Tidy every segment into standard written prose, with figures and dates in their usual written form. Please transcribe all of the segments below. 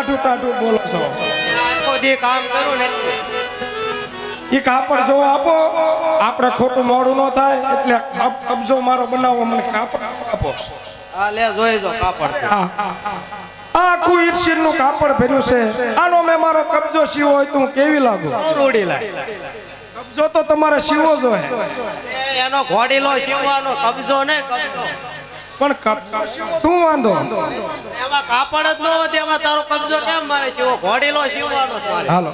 ટાઢું ટાઢું બોલો છો? આખો દી કામ કરું ને ઈ કાપડ જો આપો, આપણે ખોટું મોડું ન થાય એટલે કબજો મારો બનાવો, મને કાપડ આપો. આ લે જોઈ જો કાપડ આખું ઈર્ષિર નું કાપડ ભર્યું છે. આનો મેં મારો કબજો સીવો હોય તો હું કેવી લાગુ? રૂડી લાય. કબજો તો તમારે સીવો જોઈએ. એનો ઘોડીલો સીવવાનો કબજો ને કબજો. પણ શું વાંધો? એમાં કાપડ જ ન હોય તેમાં તારો કબજો કેમ મારે સીવો? ઘોડીલો સીવવાનો છે. હાલો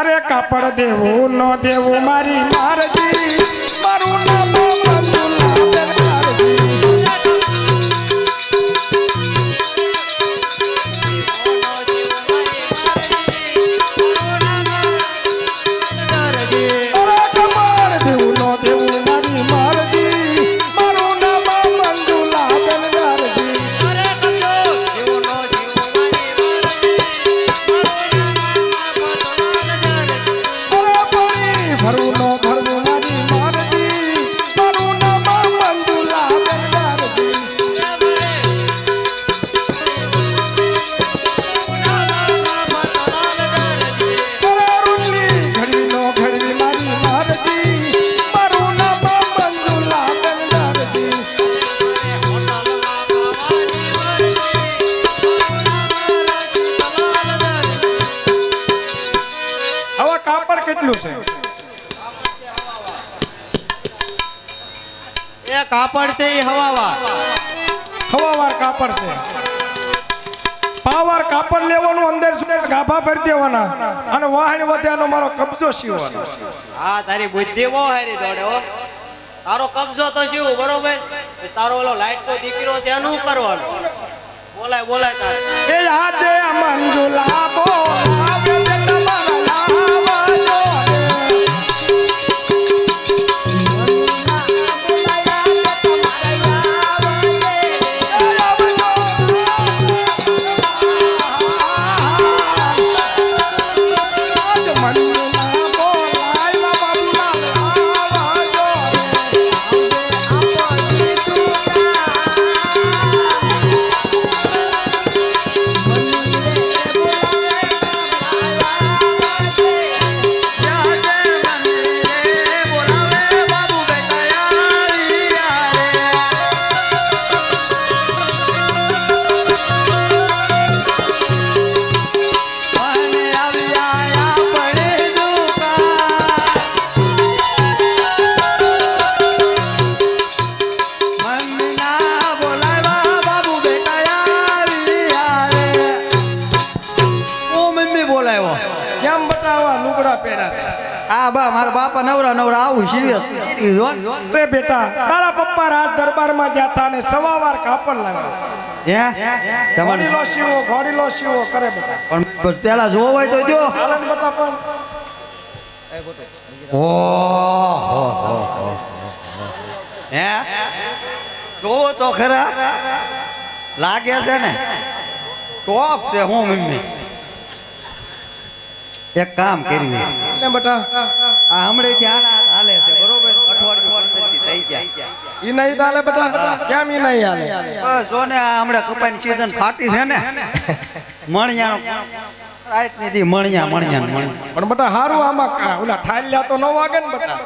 અરે કાપડ દેવું ન દેવું મારી મારજી, મારું નામ કાપડ છે એ હવાવાર કાપડ છે. પાવર કાપડ લેવાનું, અંદર સુધી ગાભા ભરી દેવાના અને વાહન વધ્યાનો મારો કબજો સીવવાનો. હા તારી બુદ્ધિ બહુ હારી દોડે હો. તારો કબજો તો સીવ બરોબર. તારો ઓલો લાઈટ તો દીકરો છે એનું કરવાનું. બોલાય તારે એ આજે મંજુલા બોલાવે તમારા લાવજો. મારા બાપા નવરા આવું સીવે. રે બેટા, તારા પપ્પા રાજ દરબારમાં ગયા હતા ને સવાવાર કાપડ લાવ્યા. ઘોડીલો સીવો કરે બેટા. પણ પેલા જોવો હોય તો જો. હાલન બેટા પણ હે જોવો તો ખરા, લાગે છે ને ટોપ છે. હું મમ્મી એક કામ કર્યું ને બેટા, આ હમણે ત્યાં હાલે છે બરોબર. અઠવાડિયું થઈ ગયા. ઈ નહીં હાલે બેટા. કેમ ઈ નહીં હાલે? બસ જો ને આ હમણે કપાની સીઝન ફાટી છે ને મણિયાનો રાત ની મણિયા. પણ બેટા હારું આમાં ઓલા ઠાલ્યા તો ન વાગે ને બેટા.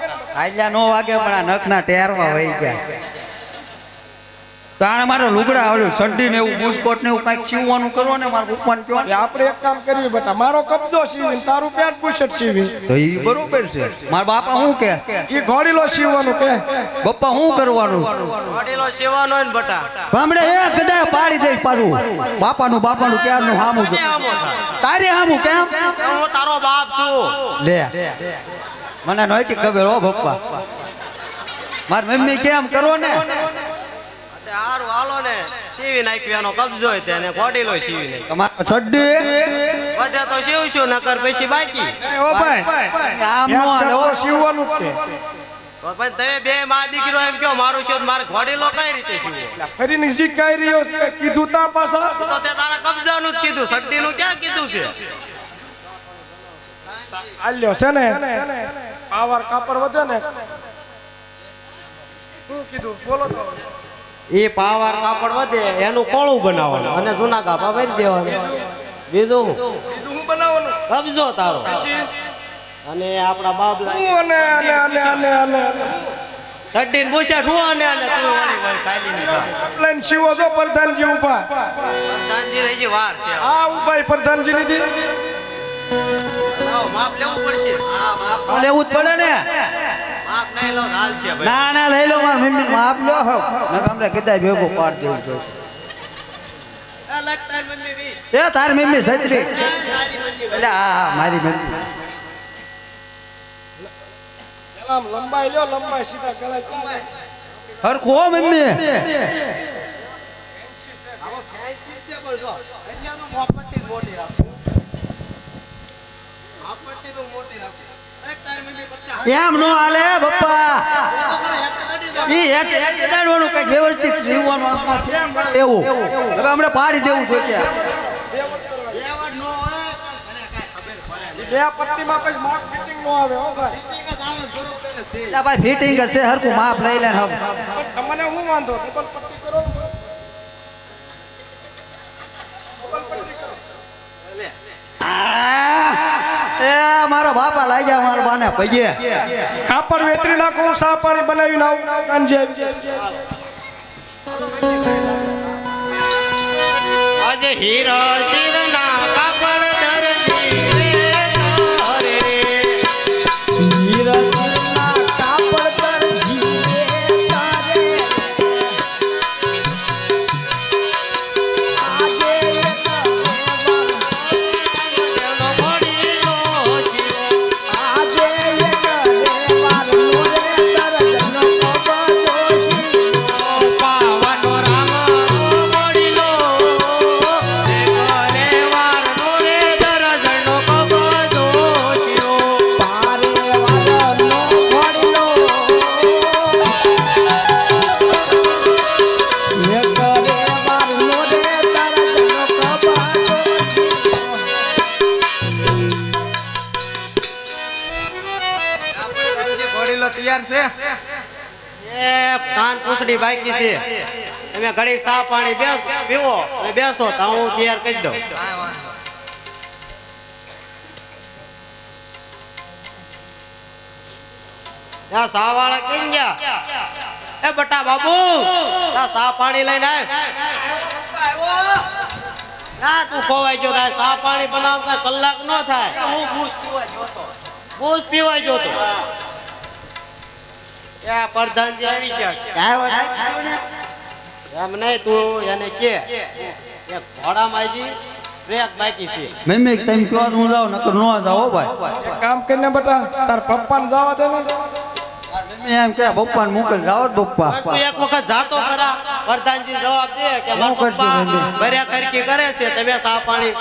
આલ્યા નો વાગે પણ આ નખના ટેરવા વહી ગયા. તાણે મારે લુગડા આવડ્યું સંડી ને એવું બુસ્કોટ ને એવું કઈક સીવવાનું કરો ને મારા પપ્પાને કહો. આપણે એક કામ કરવી બેટા, મારો કબજો સીવી તારું પેન્ટ બુશર્ટ સીવી તો ઈ બરોબર છે. મારા બાપા શું કે ઈ ઘોડીલો સીવવાનું કે પપ્પા શું કરવાનું? ઘોડીલો સીવવાનો ને બટા. હમણે એ કદાચ પાડી દઈશ પાછું. બાપાનું ક્યારનું હામું છે તારે હામું કેમ? હું તારો બાપ છું. લે મને નહોતી ખબર હો પપ્પા. મારી મમ્મી કેમ કરો ને હારું હાલો ને સીવી નાખ્યાનો કબજો હોય તેને ઘોડીલો સીવી નાખ. તમારા છડ્ડી વધે તો સીવશું નકર પછી બાકી. ઓ ભાઈ આમ નો હાલો સીવવાનું જ તો પણ તમે બે માં દીકરો એમ કહો મારું છે મારે ઘોડીલો કઈ રીતે સીવો? ફરી નજીક કઈ રહ્યો કીધું તા પાછા તો તે તારા કબજાનું જ કીધું, સટ્ટીનું ક્યાં કીધું છે? આલ્યો છે ને પાવર કાપડ વધે ને. શું કીધું બોલો તો? એ પાવર કાપડ વધે એનું કોળું બનાવવાનું અને જૂના કાપા ભરી દેવાનું. બીજું બીજું હું બનાવવાનું કબજો તારો અને આપણા બાબલા હું અને ચડ્ડીને બુશર્ટ હું અને તું વાળી વાળી ખાલી ને પ્લેન શિવો જો પ્રધાનજી ઉભા પ્રધાનજી રહી વાર છે આ ઉભા પ્રધાનજી નીધી આવો માપ લેવું પડશે હા માપ લેવું જ પડે ને માપ નહીં લો હાલ છે ભાઈ ના ના લઈ લો માર મમ્મી માપ લો હો નકર અમને કીધા ભેગો પાડ દેવું જોઈએ આ લગતા મમ્મી બી એ તાર મમ્મી સત્રી તારી મમ્મી એટલે આ મારી મમ્મી આમ લંબાઈ લ્યો લંબાઈ સીધા ગળા હરખો હો મમ્મી આવો ફેન્સી છે બોલ જો એટલે તો મોપટ્ટી મોટી રાખો મોપટ્ટી તો મોટી રાખો એક તારી મમ્મી 50 એમ નો હાલે બપ્પા તો કરે હેઠ કાઢી દે ઈ હેઠ દાડવાનું કઈ વ્યવસ્થિત જીવવાનું એવું હવે હમણે પાડી દેવું જોઈએ એવડ નો હોય પણ ઘરે કાઈ ખબર પડે બે પટ્ટીમાં પછી માપ ફિટિંગ નો આવે હો ભાઈ ઠીક જ આવે થોડું પેલે છે એટલે ભાઈ ફિટિંગ જ છે હરખું માપ લઈ લે ને હમ પણ તમને હું વાંધો ડબલ પટ્ટી કરો ડબલ પટ્ટી કરો લે એ મારો બાપા લાગ્યા મારા બાને પગે કાપડ વેતરી નાખો હું સા પાણી બનાવીને આવું કાંજે આજે હીરા ચીરના કાપડ દરજી રે તારે તેનો ઘોડીનો પાવાનો રામ ઘોડીનો રે વારનો રે દરજનો કબજો શિરો તૈયાર છે એ કાન પૂછડી બાકી છે તમે ઘડીક સા પાણી પીવો અને બેસો તો હું તૈયાર કરી દઉં ત્યાં સા વાળા કેમ ગયા એ બટા બાબુ ત્યાં સા પાણી લઈને આવ ના તું ખોવાઈ ગયો તારે સા પાણી બનાવતા કલાક ન થાય હું બૂસ પીવાઈ ગયો તો ત્યાં પ્રધાનજી આવી ગયા એમ નહીં તું એને કે ઘોડામાં આવી બ્રેક બાકી છે મમ્મી તમે કયો હું જાવ નકર નો જાવ ભાઈ એક કામ કરીને બેટા તાર પપ્પાને જવા દે ને મમ્મી એમ કે પપ્પાને મોકલ જાવ પપ્પા પણ તું એક વખત જાતો ખરા પ્રધાનજી જવાબ દે કે મારા હું કરશું પપ્પા બેન? બર્યા કરકી કરે છે તમે સા પાણી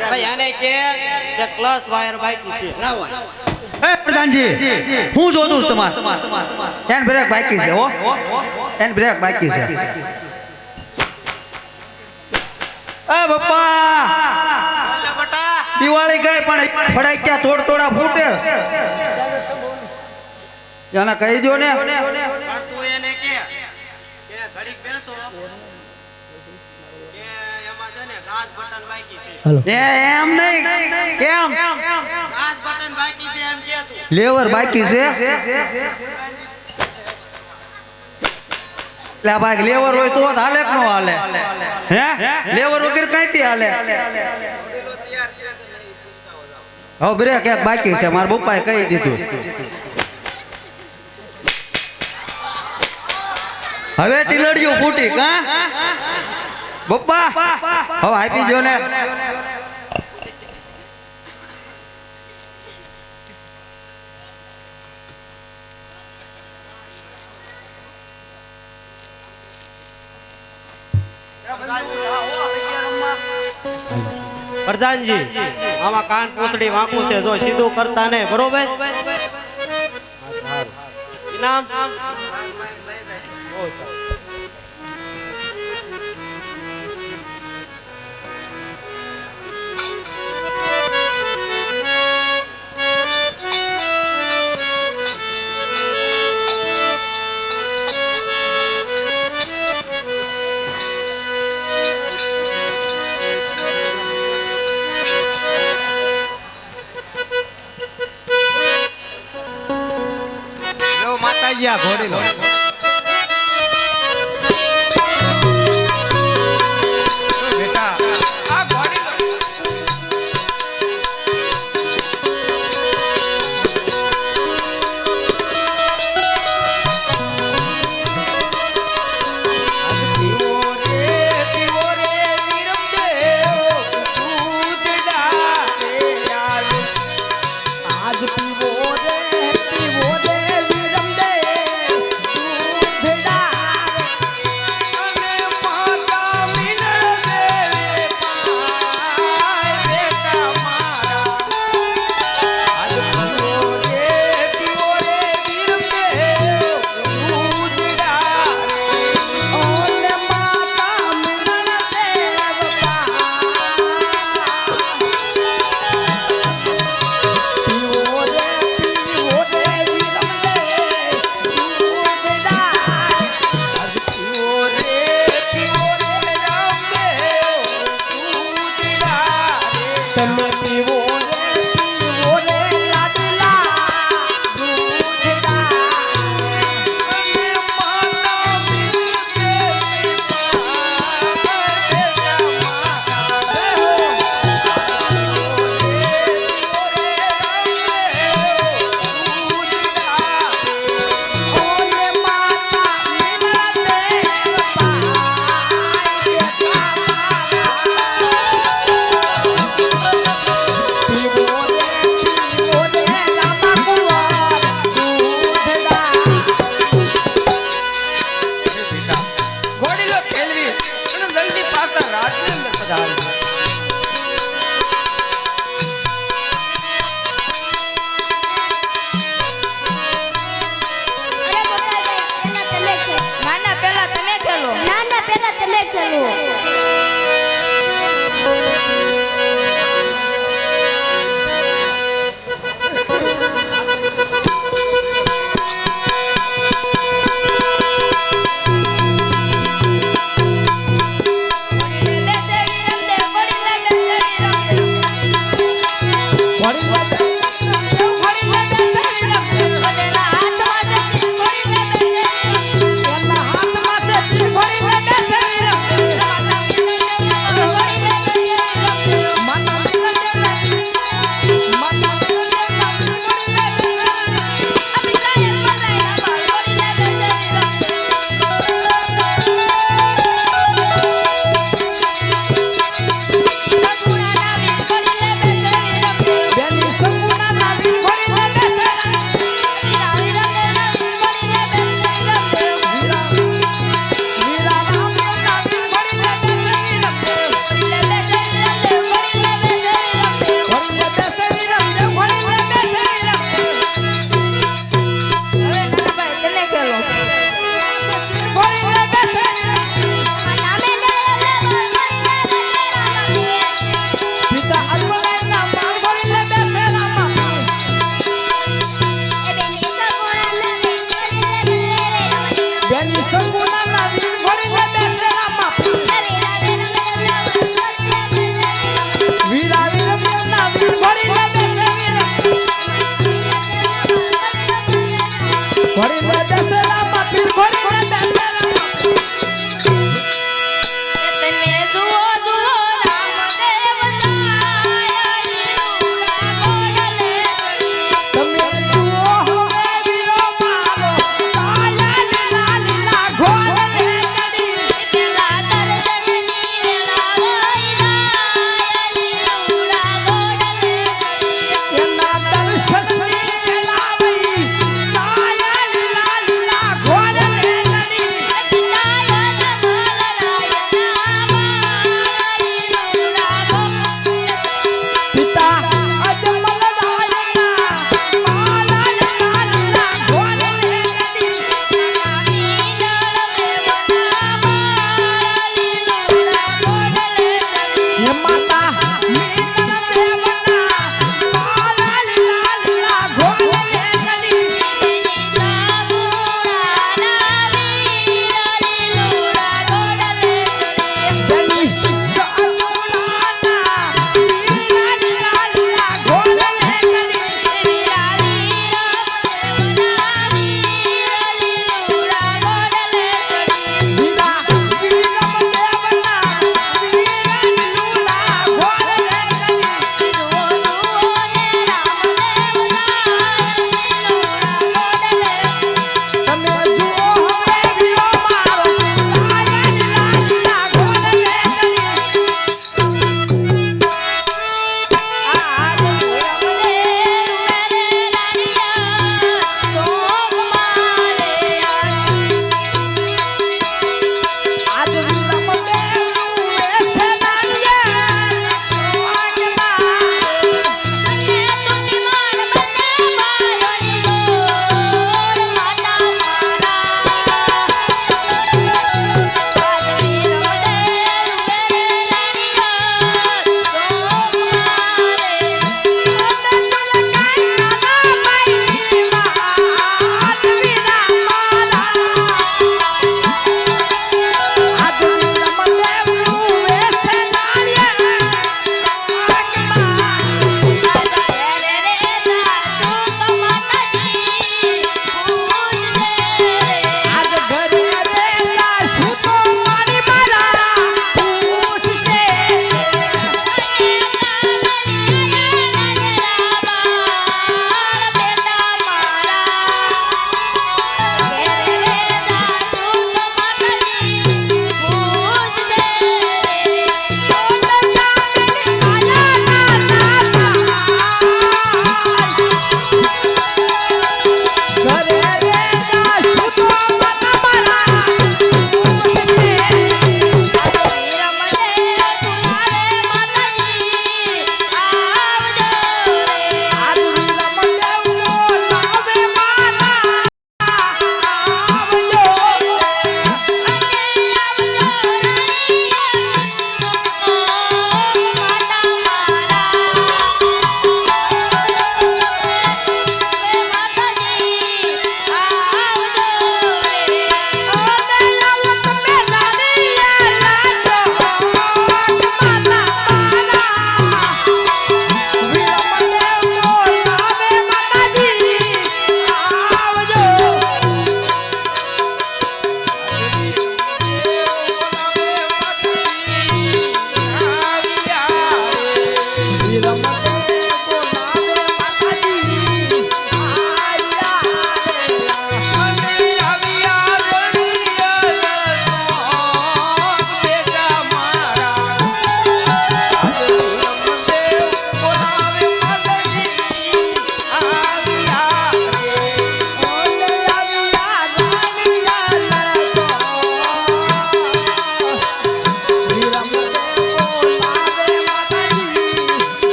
ભાઈ આને કે ક્લાસ વાયર બાકી છે એ પ્રધાનજી હું જોતું છું તમાર એન બ્રેક બાકી છે હો એન બ્રેક બાકી છે એ બપ્પા બોલે બટા દિવાળી ગઈ પણ ફડાઈ ક્યાં થોડા ફૂટે એને કહી દો ને પણ તું એને કે ઘડીક બેસો કે એમાં છે ને ઘાસ બટન બાકી છે એમ નહીં કેમ ઘાસ બટન બાકી છે એમ કે તું લેવર બાકી છે લે ભાઈ લેવર હોય તો હાલે કે નો હાલે હે લેવર વગર કઈથી હાલે હવે બ્રેક એક બાકી છે મારા પપ્પાએ કહી દીધું હવે ટીલડિયું ફૂટી કા પપ્પા હવે આપી જો ને પ્રધાનજી આમાં કાન પૂછડી વાંકું છે જો સીધું કરતા નહીં બરોબર ઇનામ આ ઘોડી લો બેટા આ ઘોડી લો હાથમાં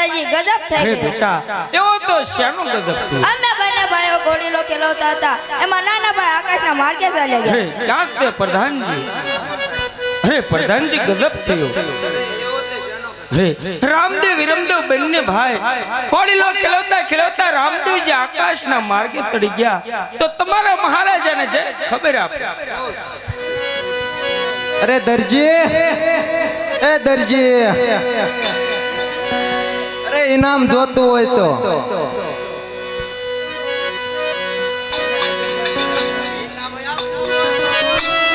માતાજી ગજબ થઈ અરે ગઈ બેટા એવો તો શાનું ગજબ થયું અમે બંને ભાઈઓ ઘોડીલો ખેલવતા હતા એમાં નાના ભાઈ આકાશના માર્ગે ચાલ્યા અરે ગયા ક્યાં છે પ્રધાનજી અરે પ્રધાનજી ગજબ થયો અરે રામદેવ વિરમદેવ બંને ભાઈ ઘોડીલો ખેલવતા ખેલવતા રામદેવજી આકાશના માર્ગે ચડી ગયા તો તમારા મહારાજાને જે ખબર આપે અરે દરજી એ દરજી અરે ઇનામ જોતું હોય તો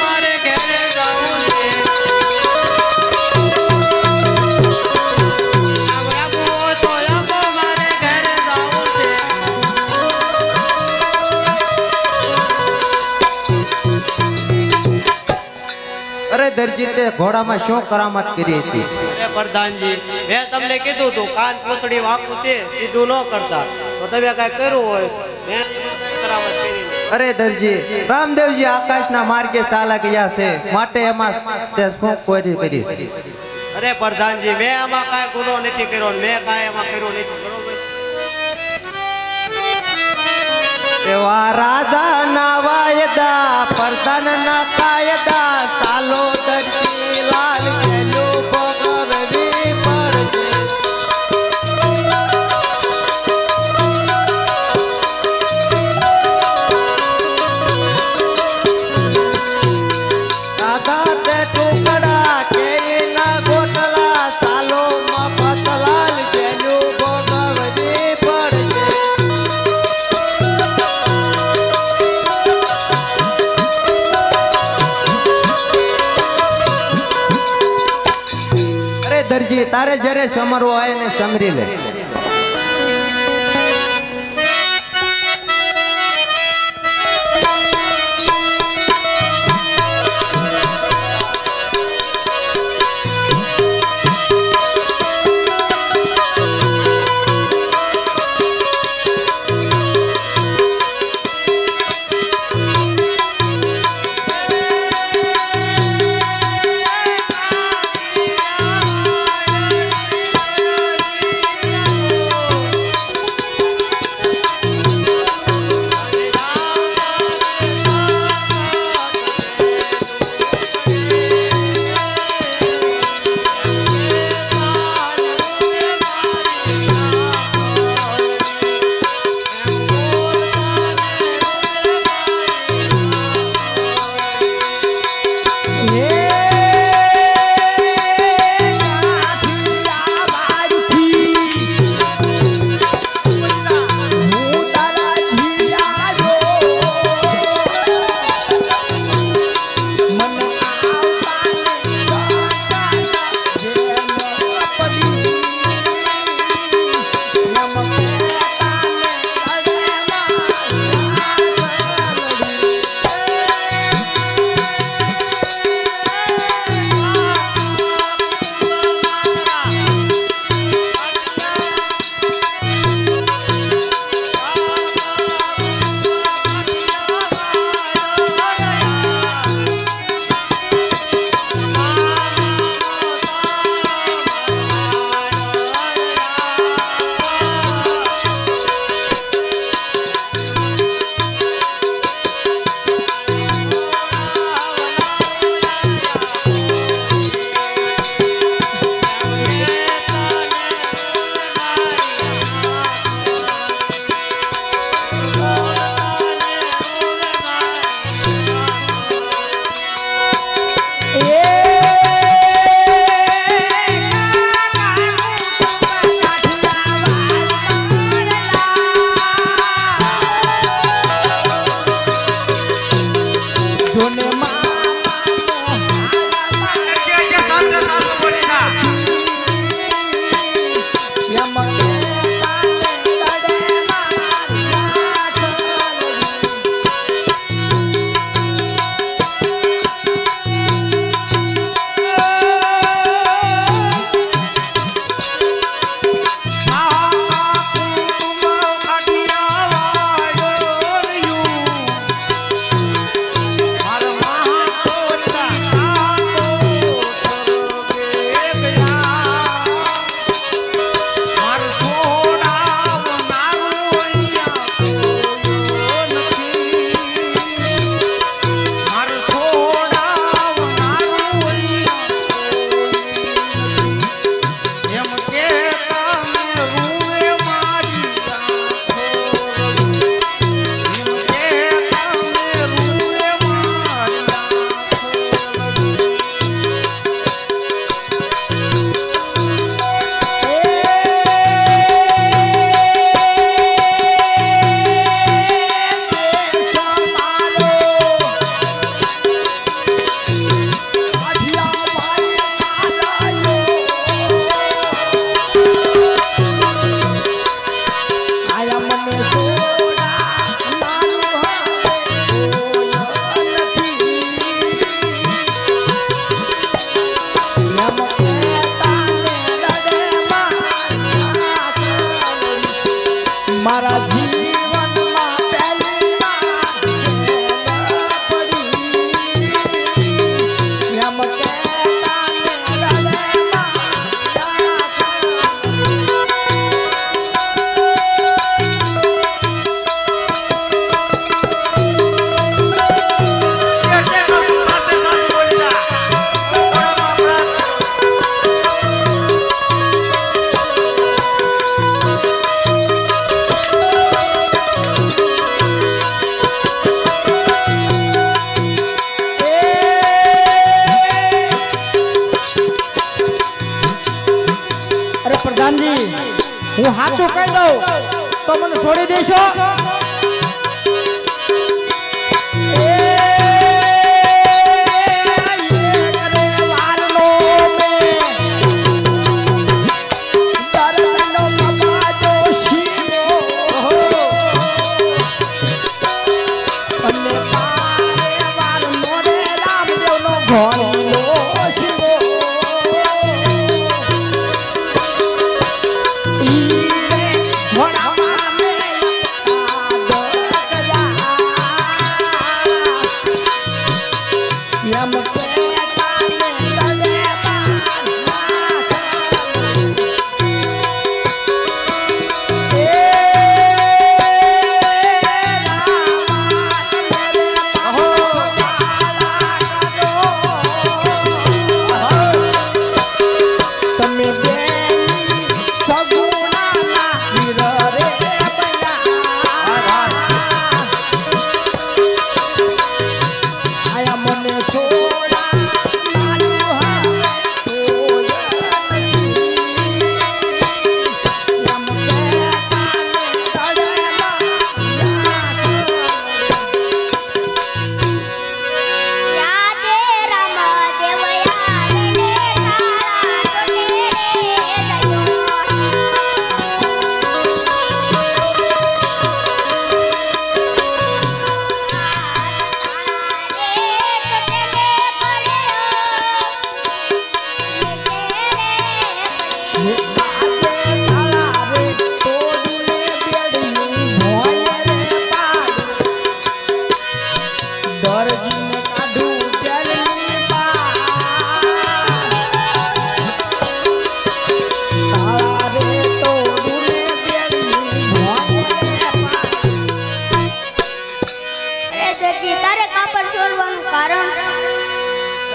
મારે ઘરે જાવું છે આવો તો આવો મારે ઘરે જાવું છે અરે દરજી તે ઘોડામાં શું કરામત કરી હતી અરે પ્રધાનજી મેં તમને કીધું તું કાન પૂછડી વાંકું છે સીધું ન કરતા તો તમે કઈ કર્યું હોય મેં કરામત કરી અરે દરજી રામદેવજી આકાશના માર્ગે ચાલા ગયા છે માટે એમાં તે શું કોરી કરી અરે પ્રધાનજી મેં આમાં કાંઈ ગુનો નથી કર્યો ને મેં કાંઈ એમાં કર્યું નથી બરોબર એવા રાજા ના વાયદા પ્રધાન ના કાયદા ચાલો દરજી લાલ ખેલું ભોગવવી પડશે રાધા તે ટુકડા કેરીના ગોટલા ચાલો મફતલાલ ખેલું ભોગવવી પડશે અરે દરજી તારે જ્યારે સમરવો હોય ને સમરી લે છોડી દેશો?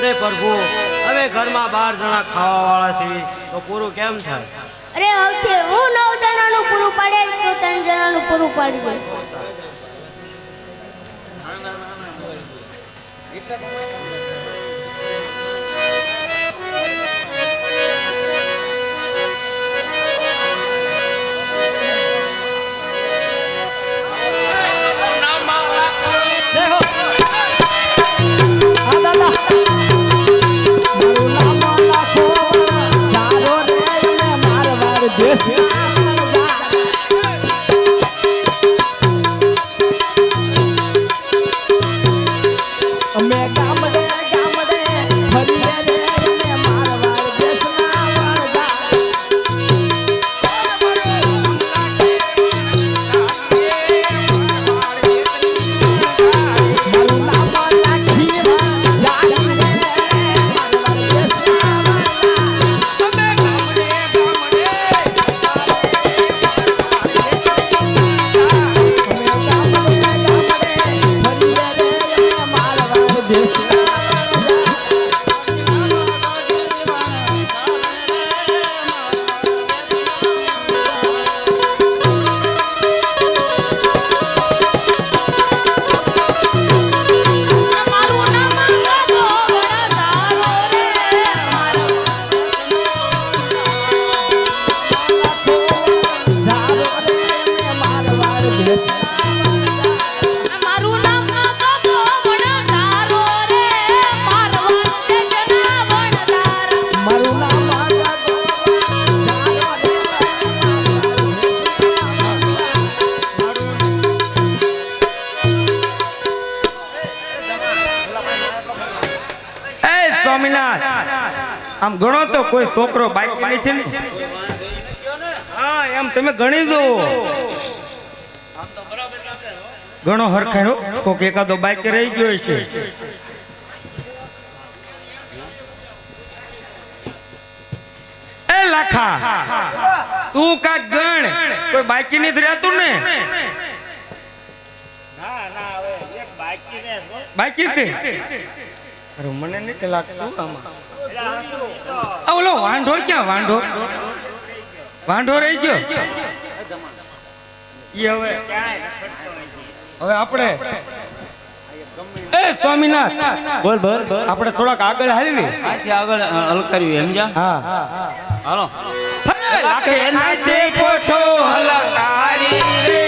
અરે પ્રભુ હવે ઘરમાં 12 જણા ખાવા વાળા છે તો પૂરું કેમ થાય? અરે હવે હું 9 જણાનું પૂરું પાડે તો 3 જણાનું પૂરું પાડી દે. આમ ગણો તો કોઈ છોકરો બાકી નથી ને? હા એમ તમે ગણી દો. ઘણો હરખાયો કોક એકાદો બાકી રહી ગયો છે. એ લાખા તું કાક ગણ કોઈ બાકી નથી રહેતું ને? બાકી છે? અરે મને નથી લાગતું આમાં. ઓલો વાંઢો ક્યાં? વાંઢો રહી ગયો. હવે આપણે એ સ્વામીનાથ બોલ બોલ આપણે થોડાક આગળ હાલવી. આગળ હલકારી સમજા? હા હાલો. લાખે નાચે પોઠો હલકારી રે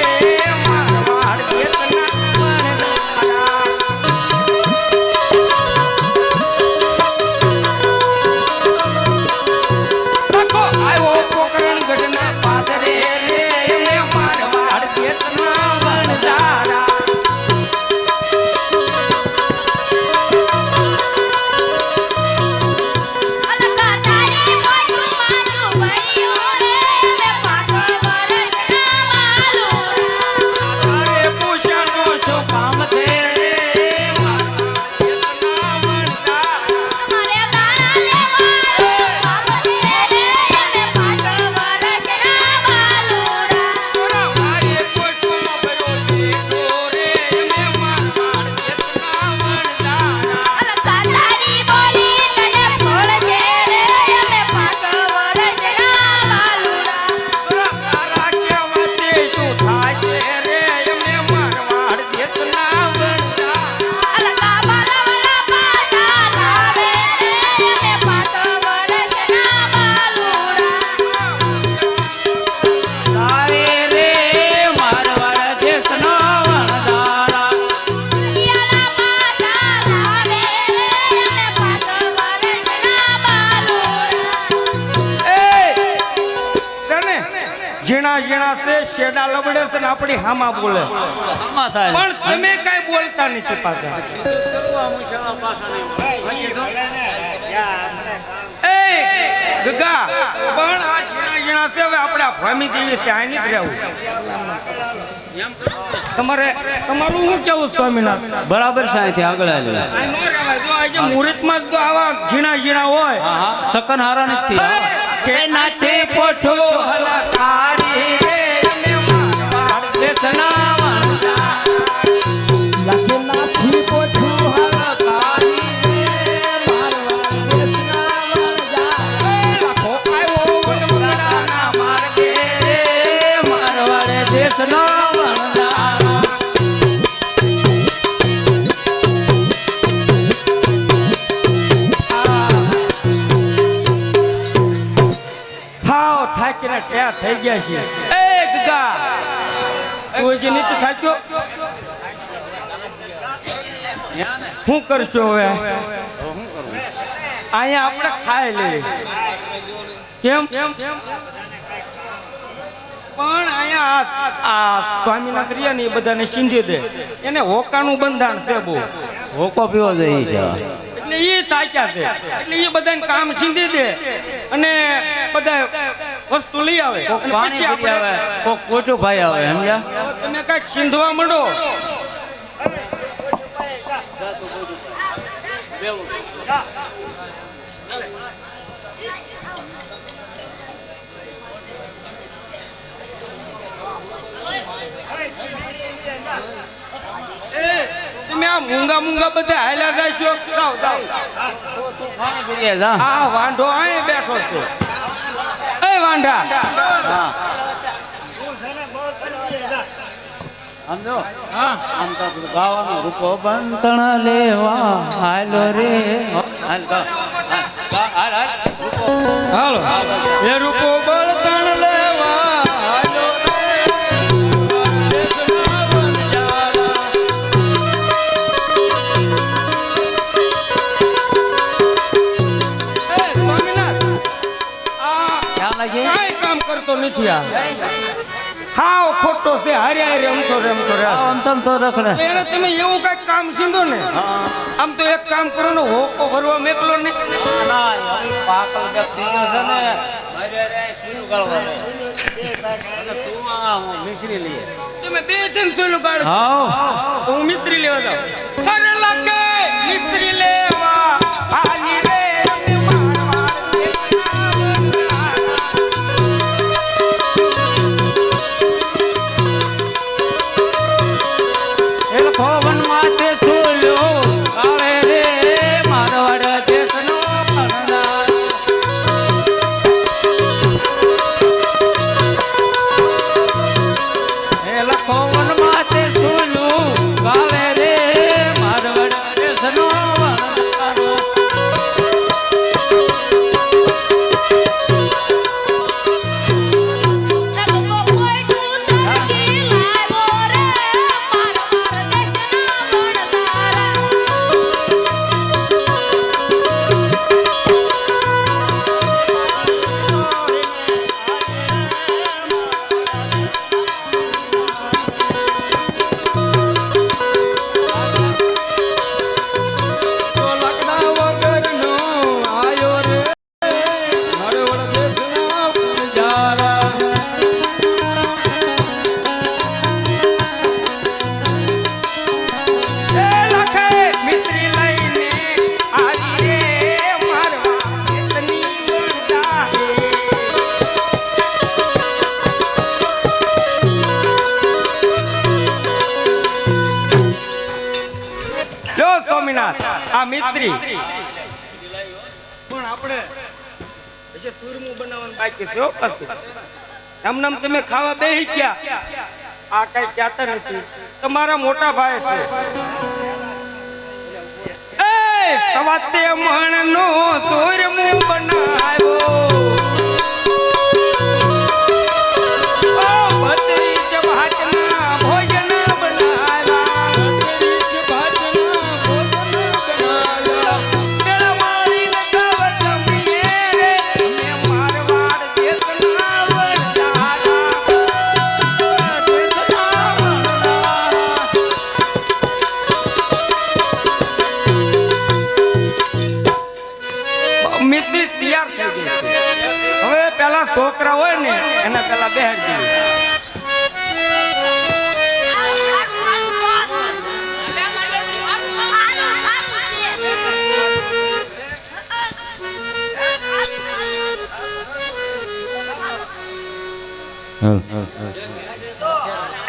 શેડા લબડે છે ને આપણી હામા બોલે આમાં થાય પણ તમે કઈ બોલતા નથી પાછા એ ગગા પણ આ ઝીણા ઝીણા છે હવે આપણે ભમી દેવી છે આની જ રહેવું તમારું શું કેવું સ્વામિનાથ બરાબર છે અહીંથી આગળ હાલ્યો. આ નો રહેવાય જો આજે મુહૂર્તમાં જ જો આવા ઝીણા ઝીણા હોય સકન હારા નથી કે નાચે પોઠો હલકારી રે ને મારવાડ દેશના વાંસા લખે નાથી પોઠો હલકારી રે મારવાડ દેશના વાંસા લખો આવ્યો વનમડાના માર્ગે રે મારવાડ દેશના વાંસા હાવ થાકીને ટ્યા થઈ ગયા છે એ ગગા તું હજી નથી થાક્યો શું કરશો હવે અહીંયા આપણે ખાઈ લઈએ કેમ પણ અહીંયા આ સ્વામિનાથ રહ્યા ને એ બધાને સિંધી દે એને હોકાનું બંધાણ છે બહુ હોકો પીવો જોઈએ છે એટલે એ તાક્યા છે એટલે એ બધાને કામ સિંધી દે અને બધા વસ્તુ લઈ આવે કોક અને પાણી પછી પી આવે આપણે કોક કોચું ભાઈ આવે સમજ્યા તમે કઈક સિંધવા માંડો તમે આ મૂંગા મૂંગા બધા હાલ્યા જશો જાઓ જાઓ આ વાંઢો અહીં બેઠો છે એ વાંઢા સમજો આમ તો ગાવાનો રૂપો બંધણ લેવા હાલો રે હાલ હાલો એ રૂપો બળતણ લેવા હાલો કાંઈ કામ કરતો નથી આ હાવ ખોટો છે હારે હારે રમતો રમતો આમ તમ તો રખડે એને તમે એવું કઈક કામ સીધો ને આમ તો એક કામ કરો ને હોકો ભરવા મેકલો ને ના પાકલ વ્યક્તિ છે ને મારે રે શું ગળવા અને તું આ મિશ્રી લઈએ તમે બે ત્રણ સોલું કાઢો હાવ હું મિસ્ત્રી લેવા જાઉં અરે લકે મિસ્ત્રી લેવા હાલી રે ખોવન માથે છોલ્યો આવે રે મારવાડ દેશનો ભણનાર. એ લખોવન માથે છોલ્યું આવે રે મારવાડ દેશનો ભણનાર. આ મિસ્ત્રી પણ આપણે હજી સુરમું બનાવવાનું બાકી છે હો પાછું. એમને તમે ખાવા બેસી ગયા આ કઈ કહેતા નથી તમારા મોટા ભાઈ છે એ સવાતે મણનો સુરમું બનાવ્યો એના પેલા બેહાડી દીધી.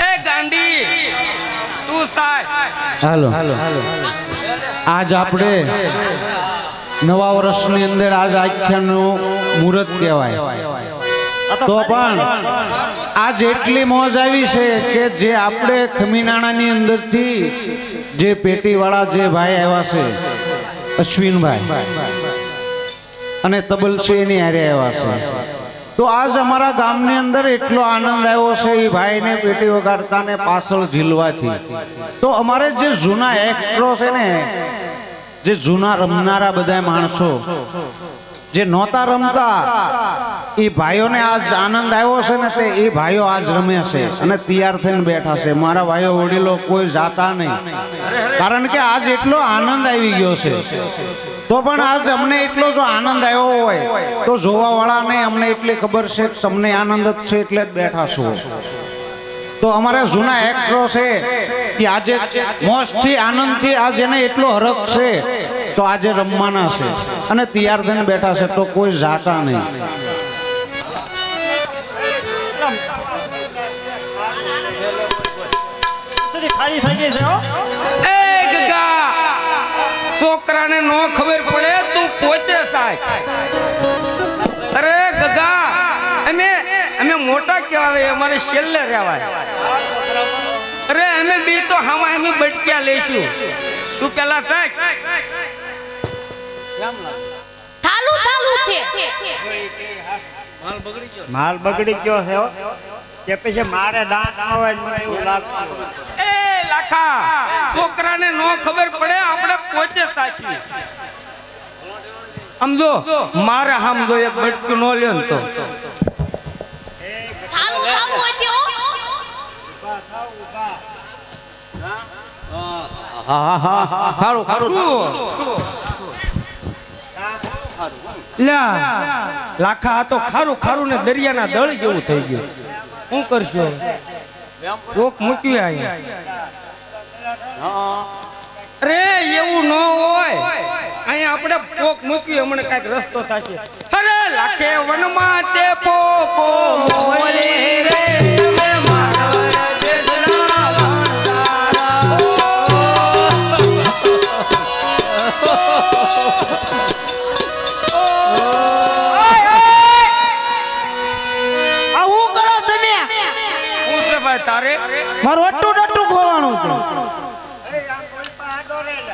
એ ગાંડી તું સાય હાલો આજ આપણે નવા વર્ષની અંદર આજ આખ્યાનનું મુહૂર્ત કહેવાય. તો પણ આજ એટલી મોજ આવી છે કે જે આપણે ખમીનાણાની અંદરથી જે પેટીવાળા જે ભાઈ આવ્યા છે અશ્વિનભાઈ અને તબલસિંહની હારે આવ્યા છે. તો આજ અમારા ગામની અંદર એટલો આનંદ આવ્યો છે એ ભાઈને પેટી વગાડતા ને પાછળ ઝીલવાથી. તો અમારે જે જૂના એક્ટરો છે ને, જે જૂના રમનારા બધા માણસો જે નહોતા રમતા એ ભાઈઓને આજ આનંદ આવ્યો છે ને, તે એ ભાઈઓ આજ રમે છે અને તૈયાર થઈને બેઠા છે. મારા ભાઈઓ વડીલો કોઈ જાતા નહીં, કારણ કે આજ એટલો આનંદ આવી ગયો છે. તો પણ આજ અમને એટલો જો આનંદ આવ્યો હોય તો જોવા વાળાને અમને એટલી ખબર છે કે તમને આનંદ જ છે એટલે જ બેઠા છો. તો અમારા જૂના એક્ટરો છે કે આજે મોજથી આનંદથી આજ એને એટલો હરખ છે તો આજે રમવાના છે અને તૈયાર થઈને બેઠા છે. તો કોઈ જાતા નહીં. એ ગગા છોકરાને નો ખબર પડે તું પોતે સાય. અરે ગગા અમે મોટા કહેવાય, અમારે છેલ્લે રહેવાય. અરે અમે બી તો હવા અમે બટક્યા લઈશું. તું પેલા સાય માલ બગડી ગયો છે હો. કે પછી મારે દાંત આવે ને મને એવું લાગતું. એ લાખા છોકરાને નો ખબર પડે આપણે પોતે સાચી સમજો. મારે સમજો એક બટકું નો લ્યો ને તો લાખા તો ખારું ખારું ને દરિયાના દળ જેવું થઈ ગયું. શું કરશો? કોક મૂક્યું અહીંયા. અરે એવું ન હોય, અહીંયા આપણે પોક મૂક્યું હમણાં કઈક રસ્તો થશે. અરે લાખે વનમાં તે પોકો મોલે રે તમે મારા દેશના તારે મારું અટ્ટું ડટ્ટું ખોવાનું છે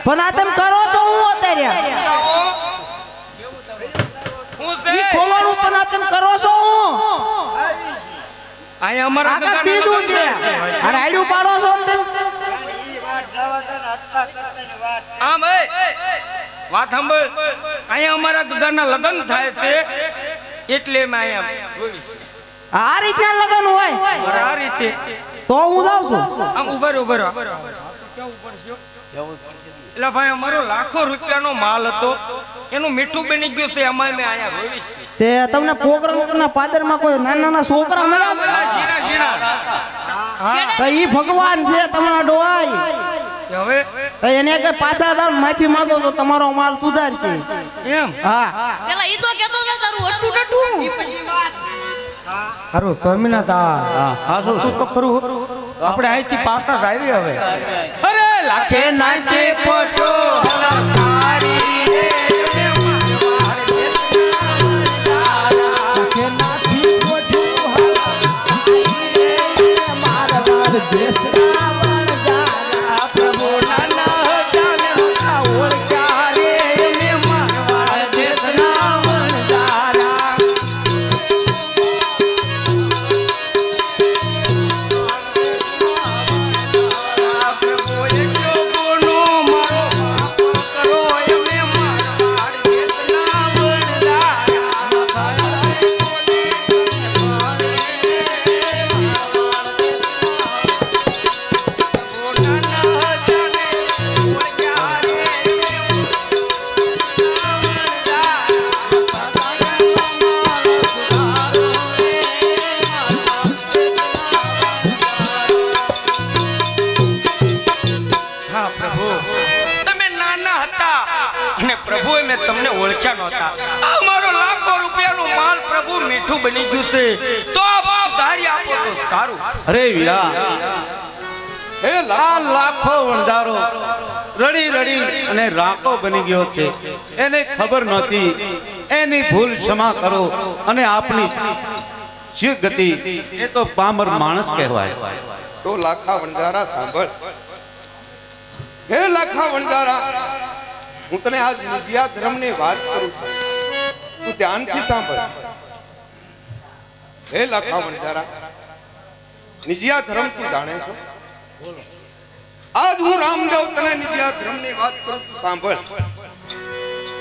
પણ આ તમે કરો છો હું અત્યારે ઈ ખોવાનું પણ આ તમે કરો છો હું અહીંયા અમારા આગળ બીજું છે આ રાયડું પાડો છો ને તમે આમ એ વાત સાંભળ. અહીંયા અમારા ગગાના લગ્ન થાય છે એટલે મેં અહીંયા જોઈશ. આ રીતના લગન હોય આ રીતે તો હું જાઉં છું. આમ ઉભર એટલે ભાઈ અમારો લાખો રૂપિયાનો માલ હતો, એનું મીઠું બની ગયું છે. અમારે મેં અહીંયા રોવીશ. તે તમને પ્રોગ્રામના પાદરમાં કોઈ નાના છોકરા મળ્યા તો ઈ ભગવાન છે તમારા ડોહાઈ. હવે તો એને કે પાછા જાવ માફી માંગો તો તમારો માલ સુધારશે એમ. હા પેલા ઈ તો કેતો ને તારું અટુ ટટુ ખરું તમે ના તા શું તો ખરું આપણે અહીંથી પાછા જ આવી. હવે અરે લાખે નાચે પટો હલકારી રે લાખે નાચી પટો હલકારી રે મારવાડ દેશના વણજારા પ્રભુ નાના જાને ઓળખ્યા રે મે મારવાડ દેશના વણજારા. પ્રભુ એક જોગનો મારો પ્રભુએ મેં તમને ઓળખ્યા નહોતા. આ મારો લાખો રૂપિયાનો માલ પ્રભુ મીઠું બની ગયું છે, તો આપ ધારી આપો તો સારું. અરે વીરા, આ લાખો વણજારો રડી રડી અને રાકો બની ગયો છે, એને ખબર નહોતી. એની ભૂલ ક્ષમા કરો અને આપની શી ગતિ, એ તો પામર માણસ કહેવાય. તો લાખા વણજારા સાંભળ. હે લાખા વણજારા, હું તને આજ નિજિયા ધર્મની વાત કરું છું, તું ધ્યાનથી સાંભળ. હે લાખા વણજારા, નિજિયા ધર્મ તું જાણે છો? આજ હું રામદેવ તને નિજિયા ધર્મની વાત કરું, તું સાંભળ.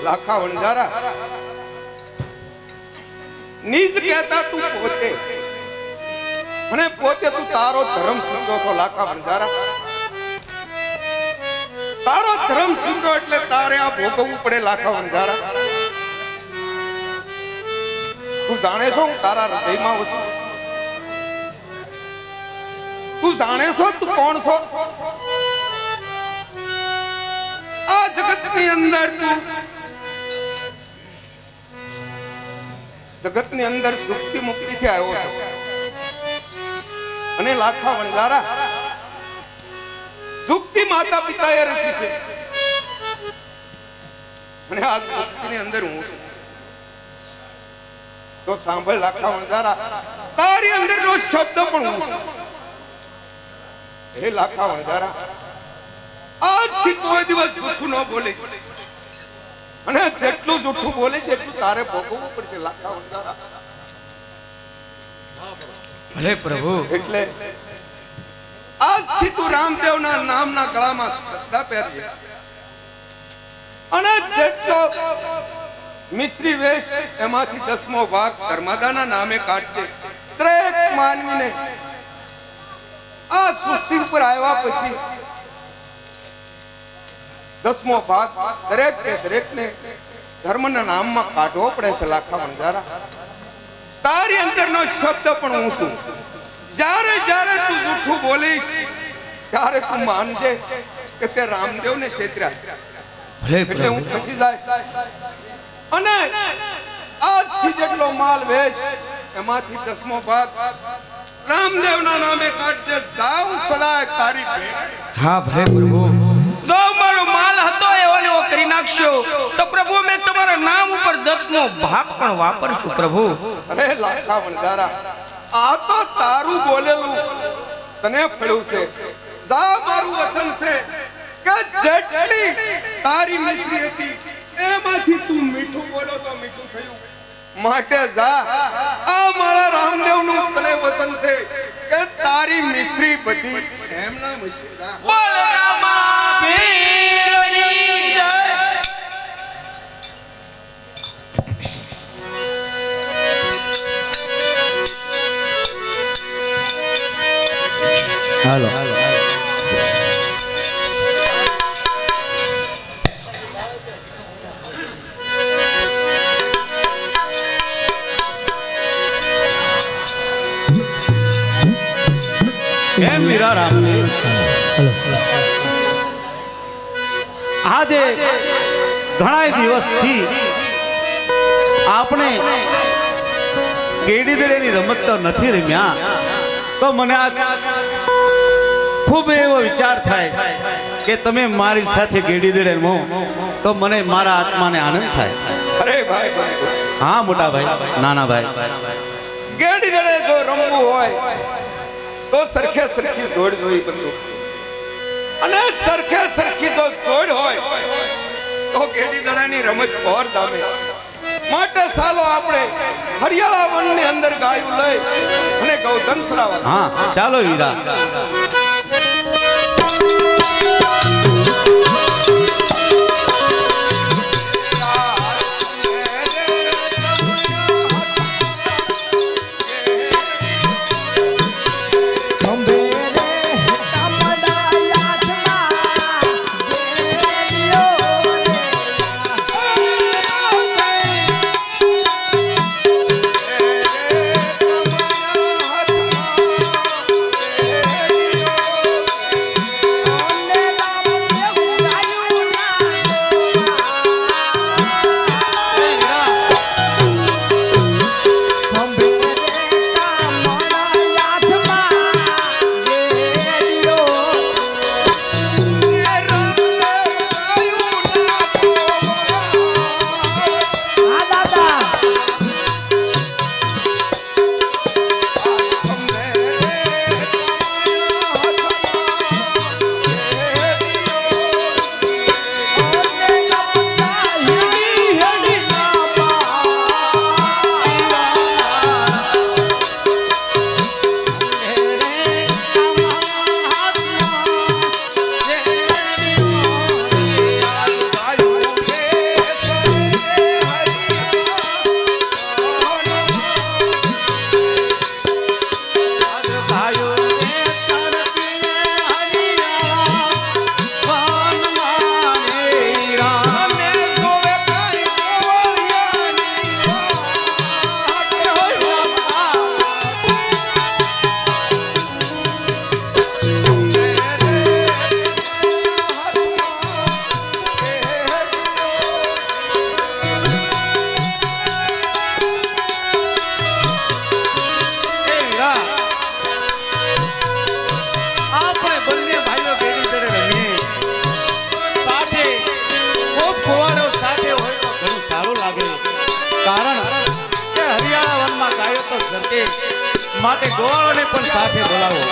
લાખા વણજારા, નિજ કહેતા તું પોતે, અને પોતે તું તારો ધર્મ સમજો છો. લાખા વણજારા, તારો ધર્મ સમજો એટલે તારે આ ભોગવવું પડે. લાખા વણજારા, તું જાણે છો હું તારા હૃદયમાં વસું? તું જાણે છો તું કોણ છો? આ જગતની અંદર જગતની અંદર સુક્તિ મુક્તિ થી આવ્યો છે. અને લાખા વણજારા, સુક્તિ માતા પિતા એ રચી છે, અને આ સુક્તિની અંદર હું છું. તો સાંભળ લાખા વણજારા, તારી અંદરનો શબ્દ પણ હું છું. હે લાખા વણજારા, આજથી કોઈ દિવસ જૂઠું ન બોલે, અને જેટલું જૂઠું બોલે છે એટલું તારે ભોગવવું પડશે. લાખા વણજારા, ભલે પ્રભુ. એટલે આજથી તું રામદેવના નામના ગળામાં સદ્દા પહેરજે, અને જેટલો મિશ્રી વેશ એમાંથી 10મો ભાગ ધર્માદાના નામે કાઢજે. દરેક માનવીને આ સૃષ્ટિ ઉપર આવ્યા પછી 10મો ભાગ દરેકને ધર્મના નામમાં કાઢવો પડે છે. લાખા વણજારા, તારી અંદરનો શબ્દ પણ હું છું. જ્યારે જ્યારે તું જૂઠું બોલીશ ત્યારે તું માનજે કે તે રામદેવને છેતર્યા, એટલે હું ખસી જાય. અને આજથી જેટલો માલ વેચ એમાંથી 10મો ભાગ રામદેવના નામે કાઢજે. જાવ સદાય તારી ભેટ. હા ભલે પ્રભુ. તો મારો માલ હતો એવો ને એવો કરી નાખશો તો પ્રભુ મેં તમારા નામ ઉપર 10મો ભાગ પણ વાપરશું પ્રભુ. અરે લાખા વણજારા, આ તો તારું બોલેલું તને પડ્યું છે. જા, મારું વચન છે કે જેટલી તારી મિશ્રી હતી એમાંથી તું મીઠું બોલો તો મીઠું થયું. માટે જા, આ મારા રામદેવનું તને વચન છે કે તારી મિશ્રી બધી એમના મિશ્રી. જા. બોલ રામા પીરની જય. હાલો. કેમ વીરા રામદેવ, આજે ઘણા દિવસથી આપણે કેડી દડેની રમત તો નથી રમ્યા, તો મને આજ ખૂબ એવો વિચાર થાય કે તમે મારી સાથે કેડી દડે રમો તો મને મારા આત્માને આનંદ થાય. અરે ભાઈ, હા મોટા ભાઈ, નાના ભાઈ, ગેડી ગળે જો રમવું હોય તો સરખે સરખી જોડ જોઈ બંદૂક, અને સરખે સરખી જો જોડ હોય તો ગેડી દડાની રમત ઓર દામે. માટે સાલો આપણે હરિયાળા વનની અંદર ગાયું લઈ અને ગૌધન સરાવા. હા ચાલો વીરા. માટે ગોવાળોને પણ સાથે બોલાવો.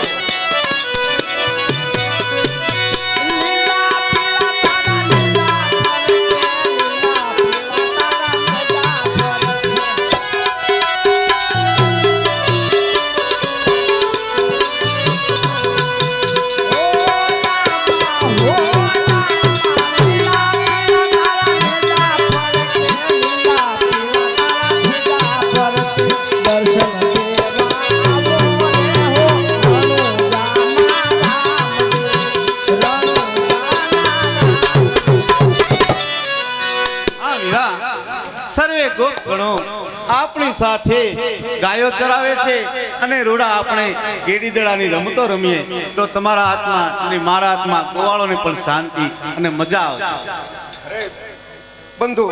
સર્વે ગોપગણો આપણી સાથે ગાયો ચરાવે છે અને રૂડા આપણે ગેડીદડાની રમતો રમીએ તો તમારા હાથમાં અને મારા હાથમાં ગોવાળોને પણ શાંતિ અને મજા આવશે. બંધુ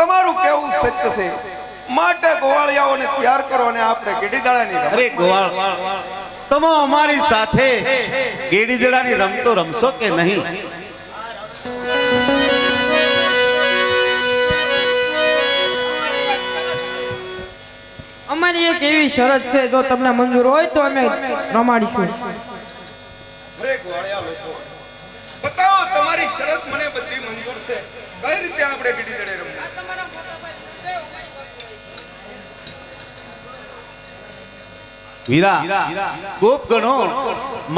તમારું કેવું સત્ય છે, માટે ગોવાળિયાઓને તૈયાર કરો અને આપણે ગીડીદાડાની અરે ગોવાળ, તમે અમારી સાથે ગેડીદડાની રમતો રમશો કે નહીં? અમારી એક એવી શરત છે, જો તમને મંજૂર હોય તો અમે રમાડીશું. અરે ગોવાળિયા લોકો, બતાવો તમારી શરત મને બધી મંજૂર છે. કઈ રીતે આપણે ગીડીદાડે રમવું? વીરા, ગોપગણો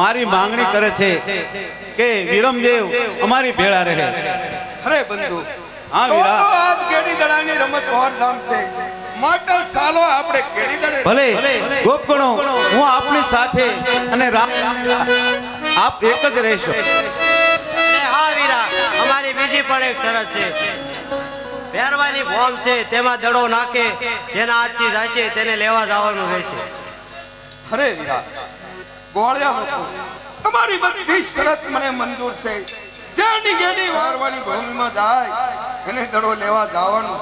મારી માંગણી કરે છે કે વિરમદેવ અમારી ભેળા રહે. અરે બંધુ, હા તો વીરા, આજ ગીડીદાડાની રમત ઓરધામ છે, માટે ચાલો આપણે ગીડીદાડે ભલે ગોપગણો હું આપની સાથે અને આપ એક જ રહેશો. અને હા વીરા, અમારી બીજી પણ એક શરત છે. પહેરવાની ફોર્મ છે તેમાં દડો નાખે, જેના હાથથી જશે તેને લેવા જવાનું રહેશે. અરે વીરા, ગોવાળિયા લોકો, તમારી બધી શરત મને મંજૂર છે. જેની ગેડી વારવાની ભૂમિમાં જાય એને દડો લેવા જવાનું,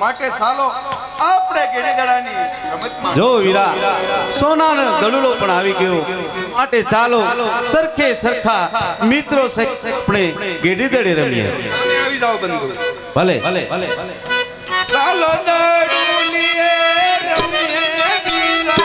માટે ચાલો આપણે ગેડીદડાની રમતમાં. જો વીરા, સોનાનો દડુલો પણ આવી ગયો, માટે ચાલો સરખે સરખા મિત્રો આપણે ગેડીદડે રમીએ. સામે આવી જાઓ બંધુ. ભલે ચાલો દડુલીએ રમીએ વીરા.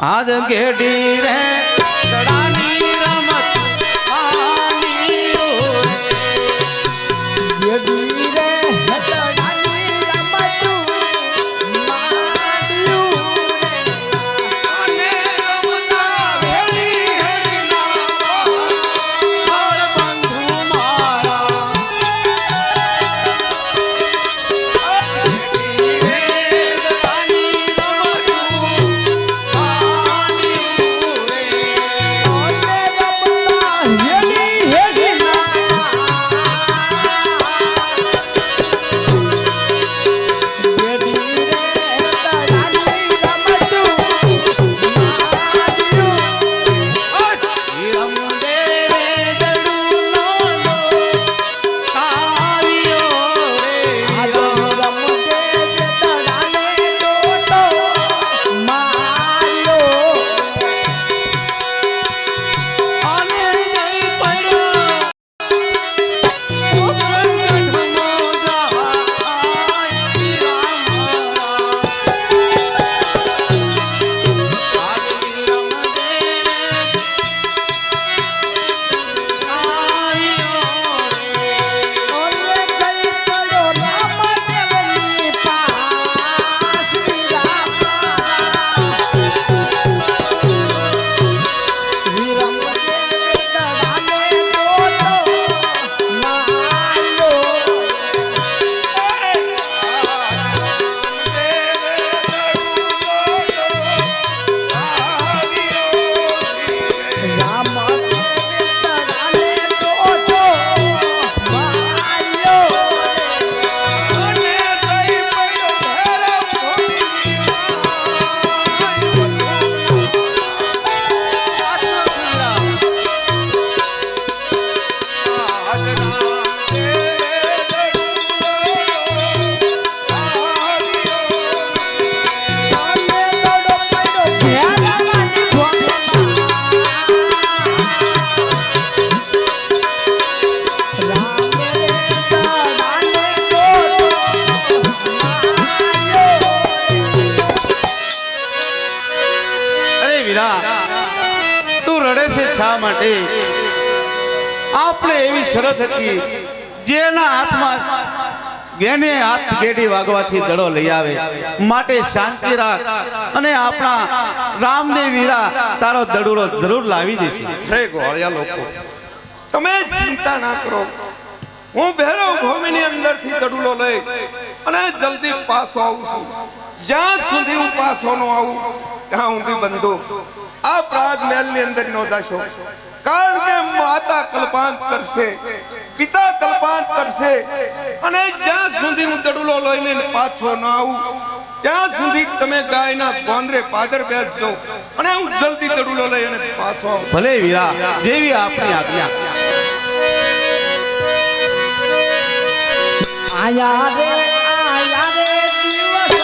આજ ગેડી રે દડાની રમત આની રે, ગેડી રે દડાની રમત માડ્યું રે, અને રમતા વેળી હેડીના હર બંધુ મારા. ગેડી રે દડાની રમત આની રે, તું રડે છે શા માટે? આપણે એવી શરત હતી, જેના હાથમાં ગેને હાથ ગેડી વાગવાથી દડો લઈ આવે, માટે શાંતિ રાખ અને આપણા રામદેવ વીરા તારો દડુડો જરૂર લાવી દેશે. હે ગોળિયા લોકો, તમે ચિંતા ના કરો. હું ભેરવ ભૂમિની અંદરથી દડુલો લઈ અને જલ્દી પાછો આવું છું. જ્યાં સુધી હું પાછો ન આવું ત્યાં સુધી બંધો આ પ્રાગ મહેલની અંદર નો દાશો. કારણ કે માતા કલ્પાંત કરશે, પિતા કલ્પાંત કરશે, અને જ્યાં સુધી હું દડુલો લઈને પાછો ન આવું ત્યાં સુધી તમે ગાયના ગોંદરે પાદર બેસજો અને હું જલ્દી દડુલો લઈ અને પાછો આવું. ભલે વીરા, જેવી આપણી આજ્ઞા. આયા રે દિવસ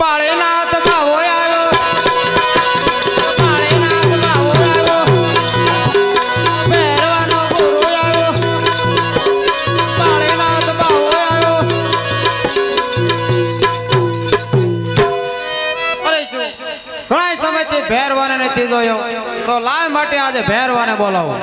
બાળેનાથ બાવો આવ્યો, બાળેનાથ બાવો આવ્યો, ભેરવાનો ગુરુ આવ્યો, બાળેનાથ બાવો આવ્યો. અરે જો ઘણા સમયથી ભેરવાને નથી જોયો, તો લાય માટે આજે ભેરવાને બોલાવો.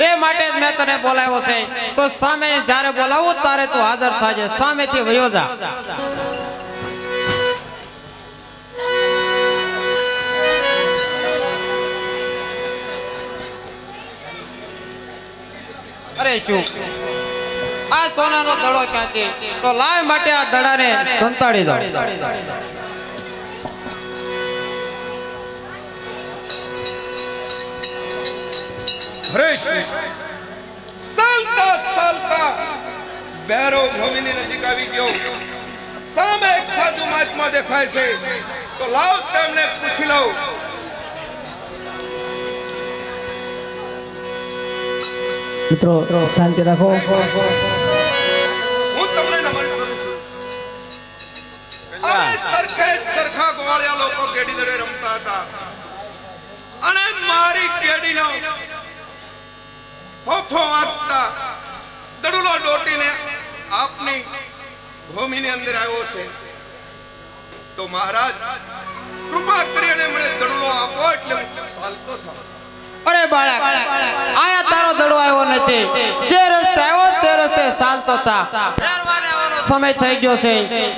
એ માટે જ મેં તને બોલાવ્યો છે. તો સામે જ્યારે બોલાવું તારે તું હાજર થાજે. સામેથી વયો જા. અરે શું આ સોનાનો દડો ક્યાંથી? તો લાય માટે આ દડાને સંતાડી દો. ચાલતા ચાલતા ભેરવ ભૂમિની નજીક આવી ગયો. સામે એક સાધુ મહાત્મા દેખાય છે, તો લાવ તેમને પૂછી લઉં. મિત્રો શાંતિ રાખો. હું તમને નમન કરું છું. અમે સરખા ગોવાળિયા લોકો કેડી દડે રમતા હતા, અને મારી કેડીનો ફોફો વાગતા દડુલો ડોટીને આપની ભૂમિની અંદર આવ્યો છે. તો મહારાજ કૃપા કરીને મને દડુલો આપો એટલે હું ચાલતો થાઉં. અરે બાળક, આયા તારો દડો આવ્યો નથી. જે રસ્તે આવ્યો તે રસ્તે ચાલતો થા. ફેરવાને આવવાનો સમય થઈ ગયો છે.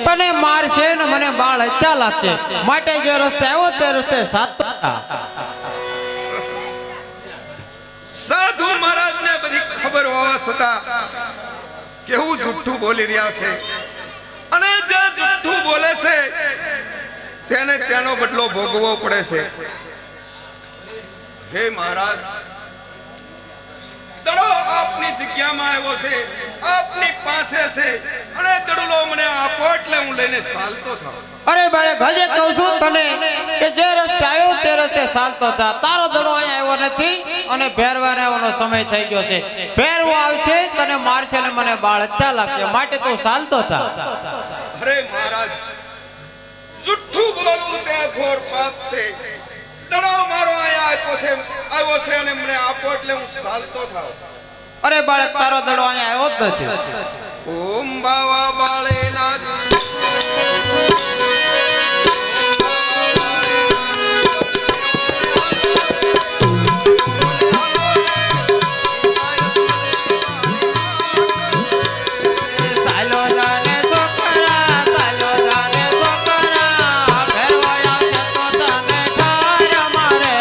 તને મારશે ને મને બાળ હત્યા લાગશે. માટે જે રસ્તે આવ્યો તે રસ્તે ચાલતો થા. સાધુ મહારાજને બધી ખબર હોવા છતાં કેવું જુઠ્ઠું બોલી રહ્યા છે, અને જે જુઠ્ઠું બોલે છે તેને તેનો બદલો ભોગવવો પડે છે. હે મહારાજ, દડો આપની જગ્યામાં આવ્યો છે, આપની પાસે છે, અને દડુલો મને આપો એટલે હું લઈને ચાલતો થાઉં. અરે બાળક, હજે કહું છું તને કે જે રસ્તે આવ્યો તે રસ્તે ચાલતો થા. તારો દડો અહીંયા આવ્યો નથી અને ભેરવાને આવવાનો સમય થઈ ગયો છે. ભેરવો આવશે, તને મારશે ને મને બાળ હત્યા લાગશે. માટે તું ચાલતો થા. અરે મહારાજ, જુઠ્ઠું બોલવું તે ઘોર પાપ છે. દડો મારો અહીંયા આવ્યો છે અને મને આપો એટલે હું ચાલતો થાઉં. અરે બાળક, તારો દડો અહીંયા જ નથી. ઓમ બાવા બાળેનાથ ચાલો જાને છોકરા ચાલો જાને છોકરા ભેરવા આવશે તો તને ઠાર મારે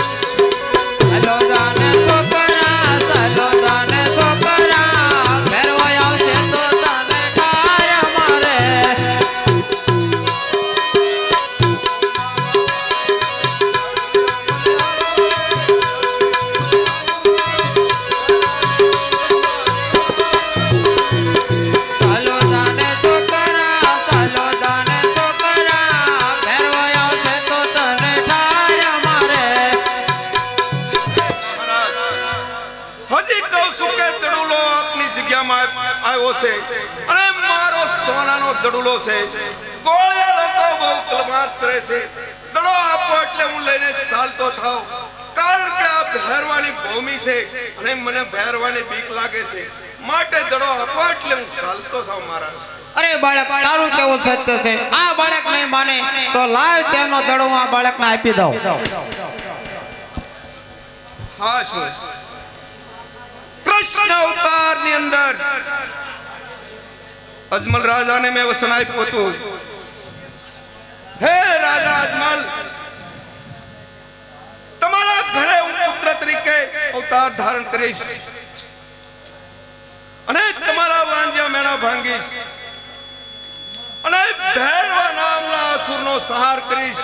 ચાલો જાને છોકરા ચાલો જાને છોકરા ભેરવા આવશે તો તને ઠાર મારે ચાલો જાને છોકરા ચાલો જાને છોકરા ભેરવા આવશે તો તને ઠાર મારે હજી કહું છું કે દડુલો આપની જગ્યામાં આવ્યો છે અને મારો સોનાનો દડુલો છે ગોળિયા લોકો બહુ કલમાત રહે છે દડો આપો એટલે હું લઈને ચાલતો થાવ કારણ કે આ ભેરવાની ભૂમિ છે અને મને ભેરવાની બીક લાગે છે માટે દડો આપો એટલે હું ચાલતો થાવ મહારાજ અરે બાળક તારું કેવું સત્ય છે આ બાળક નહીં માને તો લાવ તેનો દડો આ બાળકને આપી દઉં હા શું કૃષ્ણ અવતાર ની અંદર અજમલ રાજાને મેં વસન આપ્યું હતું હે રાજા અજમલ તમારા ઘરે હું પુત્ર તરીકે અવતાર ધારણ કરીશ અને તમારા વાંજ્યા મેળા ભાંગીશ અને ભૈરવા નામના અસુરનો સંહાર કરીશ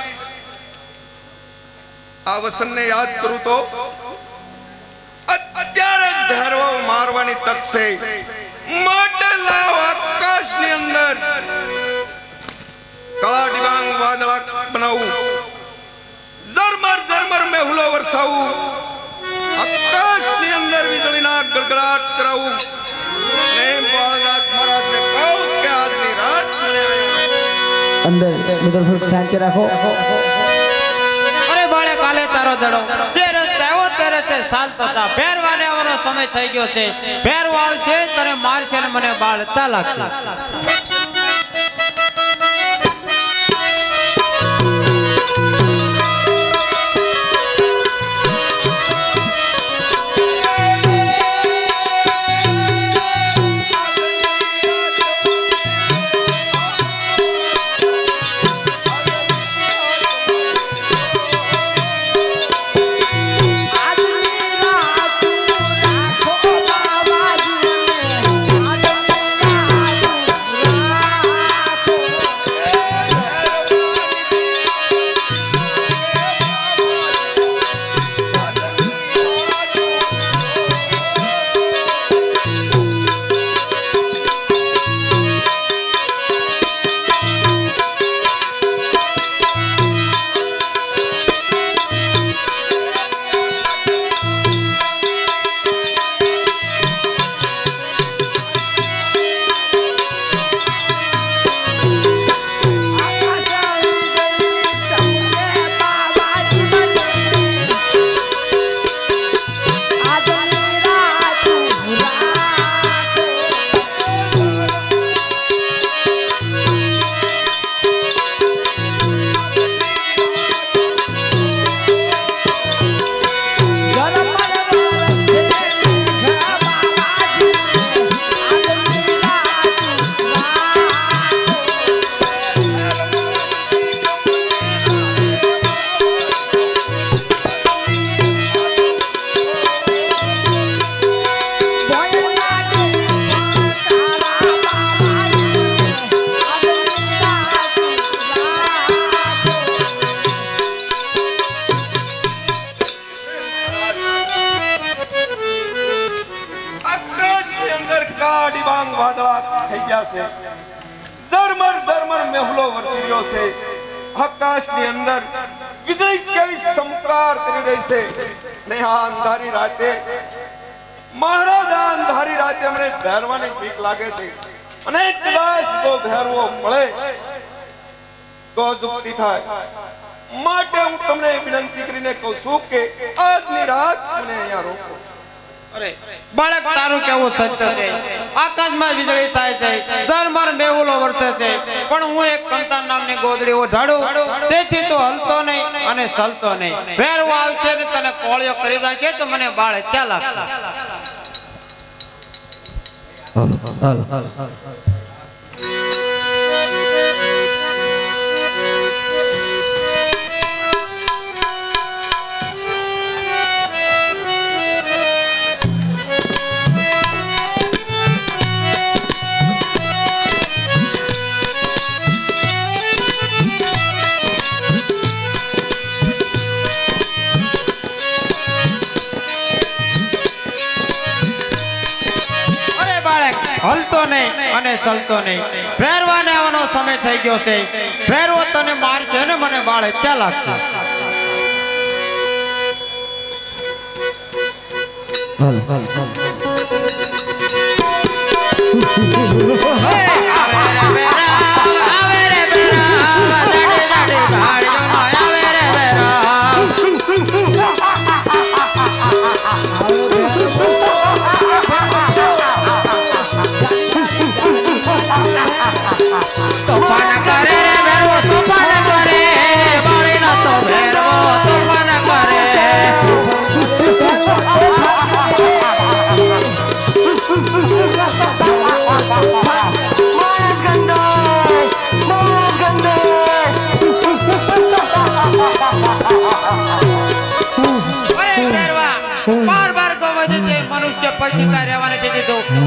આ વસનને યાદ કરું તો અત્યારે જ ભૈરવા મારવાની તક છે માટે લાવ આકાશની અંદર કાળા ડિબાંગ વાદળા બનાવું ઝરમર ઝરમર મેહુલો વરસાવું આકાશની અંદર વીજળીના ગડગડાટ કરાવું અને બાળનાથ મહારાજને કહું કે આજની રાત અંદર મિત્રો થોડીક શાંતિ રાખો. અરે બાળક કાલે તારો દડો જે રસ્તે આવ્યો તે રસ્તે ચાલતો હતા ભેરવાને આવવાનો સમય થઈ ગયો છે ભેરવા આવશે તને મારશે ને મને બાળતા લાગશે છે ઝરમર ઝરમર મેહુલો વરસી રહ્યો છે આકાશની અંદર વીજળી કેવી ચમકાર કરી રહી છે ને આ અંધારી રાતે મહારાજ આ અંધારી રાતે મને ભેરવાની બીક લાગે છે અને કદાચ તો ભેરવો મળે તો જુક્તિ થાય. માટે હું તમને વિનંતી કરીને કહું છું કે આજની રાત મને અહીંયા રોકો. અરે બાળક તારું કેવું સત્ય છે. આકાશમાં વીજળી થાય છે, ઝરમર મેહુલો વરસે છે, પણ હું એક કંતાન નામની ગોદડી ઓઢાડું, તેથી તો હલતો નહીં અને સલતો નહીં. ભેરવો આવશે ને તને કોળિયો કરી નાખે તો મને બાળક ક્યાં લાગશે? હલતો નહીં અને ચલતો નહીં. ફેરવાને આવવાનો સમય થઈ ગયો છે. ફેરવો તને મારશે ને મને બાળક ક્યાં લાગશે?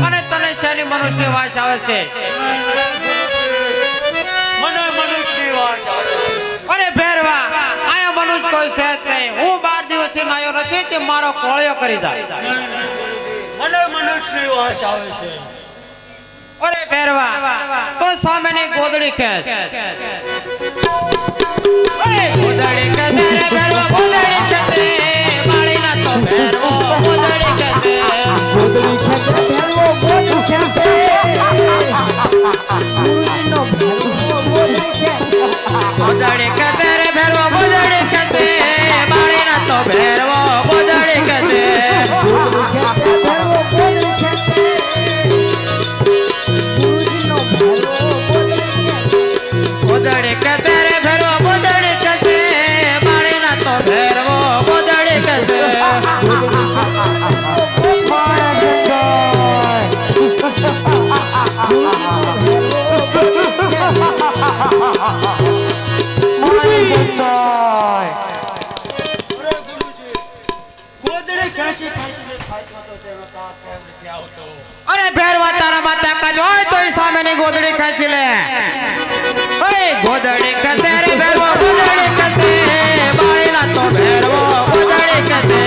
અને તને શેની મનુષ્યની વાસ આવે છે? અરે ભેરવા, આયા મનુષ્ય કોઈ છે જ નહીં. હું 12 દિવસથી નાયો નથી, તે મારો કોળિયો કરી જાય. મને મનુષ્યની વાસ આવે છે. અરે ભેરવા, તો સામેની ગોદડી ખેંચ. ગોદડી ખેંચે રે ભેરવા, ગોદડી ખેંચે. માળીના તો ભેરવો ગોદડી ખેંચે. ગોદડી ખેંચે ભેરવો, ગોદડી ખેંચે. ગોદડી ખેંચે રે ભેરવો, ગોદડી ખેંચે. માળીના તો ભેરવો ગોદડી ખેંચે. ગોદડી ખેંચે રે ભેરવો, ગોદડી ખેંચે. માળીના તો ભેરવો ગોદડી ખેંચે. અરે ભેરવા, તારા માતા કાજ હોય તો સામેની ગોદડી ખેંચી લે. ગોદડી ખેંચે રે ભેરવો, ગોદડી ખેંચે. બાળીના તો ભેરવો ગોદડી ખેંચે.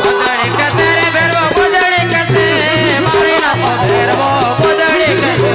ગોદડી ખેંચે રે ભેરવો, ગોદડી ખેંચે. બાળીના તો ભેરવો ગોદડી ખેંચે.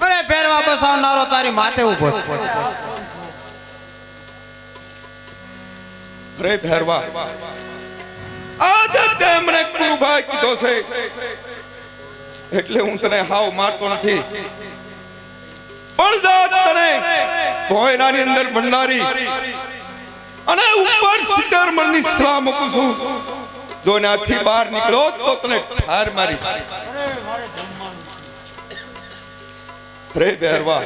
અરે ભેરવા, બસાવનારો તારી માથે ઉભો છે. અરે ભેરવા, આજે તે મને કુરુભાઈ કીધો છે એટલે હું તને હાવ મારતો નથી. પણ જા તને ભોયરાની અંદર ભંડારી અને ઉપર સિકરમણની સલાહ મૂકું છું. જો નાથી બહાર નીકળો તો તને ઠાર મારી. રે ભેરવા,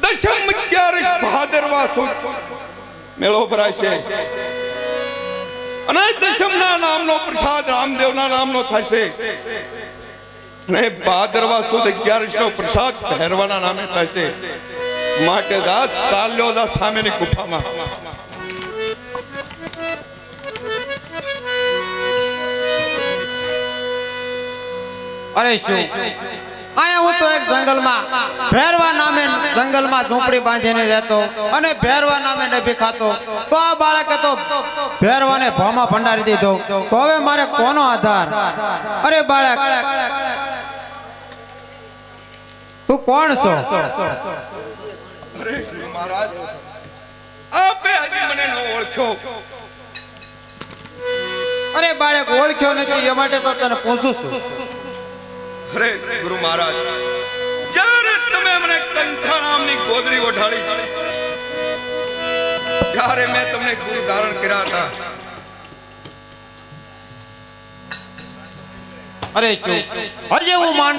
દશમ 11 ભાદરવા સુદ મેળો ભરાશે અને દશમના નામનો પ્રસાદ રામદેવના નામનો થશે ને ભાદરવા સુદ 11 નો પ્રસાદ ભૈરવાના નામે થશે માટે દાસ સાલ્યો દાસ સામેની ગુફામાં અરે શું આયા હું તો એક જંગલમાં ભેરવા નામે જંગલમાં ઝૂંપડી બાંધીને રહેતો અને ભેરવા નામે નભી ખાતો તો આ બાળકે તો ભેરવાને ભામાં ભંડારી દીધો તો હવે મારે કોનો આધાર અરે બાળક તું કોણ છો અરે મહારાજ આપે હજી મને ન ઓળખ્યો અરે બાળક ઓળખ્યો નથી એ માટે તો તને પૂછું છું અરે ગુરુ મહારાજ જ્યારે તમે મને કંઠા નામની ગોદડી ઓઢાડી ત્યારે મેં તમને ગુરુ ધારણ કર્યા હતા અરે ચૂપ હજી હું માન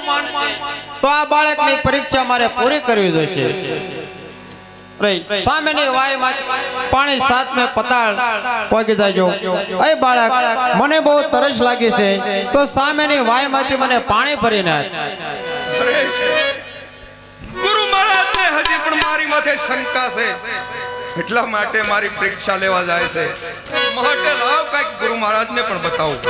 તો આ બાળકની પરીક્ષા મારે પૂરી કરવી જોઈશે સામેની વાયમાં પાણી સાતમે પતાળ પોગી જાજો એ બાળક મને બહુ તરસ લાગી છે તો સામેની વાયમાંથી મને પાણી ભરીને ગુરુ મહારાજને હજી પણ મારી માથે શંકા છે એટલા માટે મારી પરીક્ષા લેવા જાય છે માટે લાવ કઈક ગુરુ મહારાજને પણ બતાવું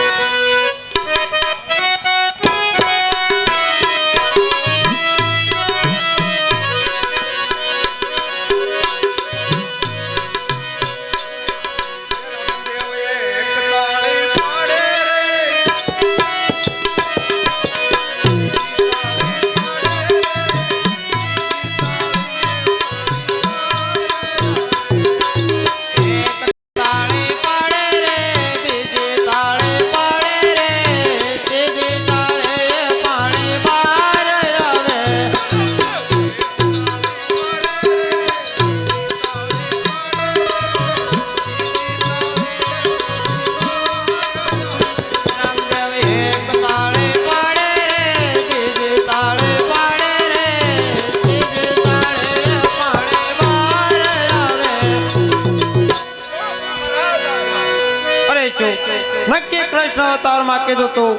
નક્કી કૃષ્ણ અવતારમાં કીધું તું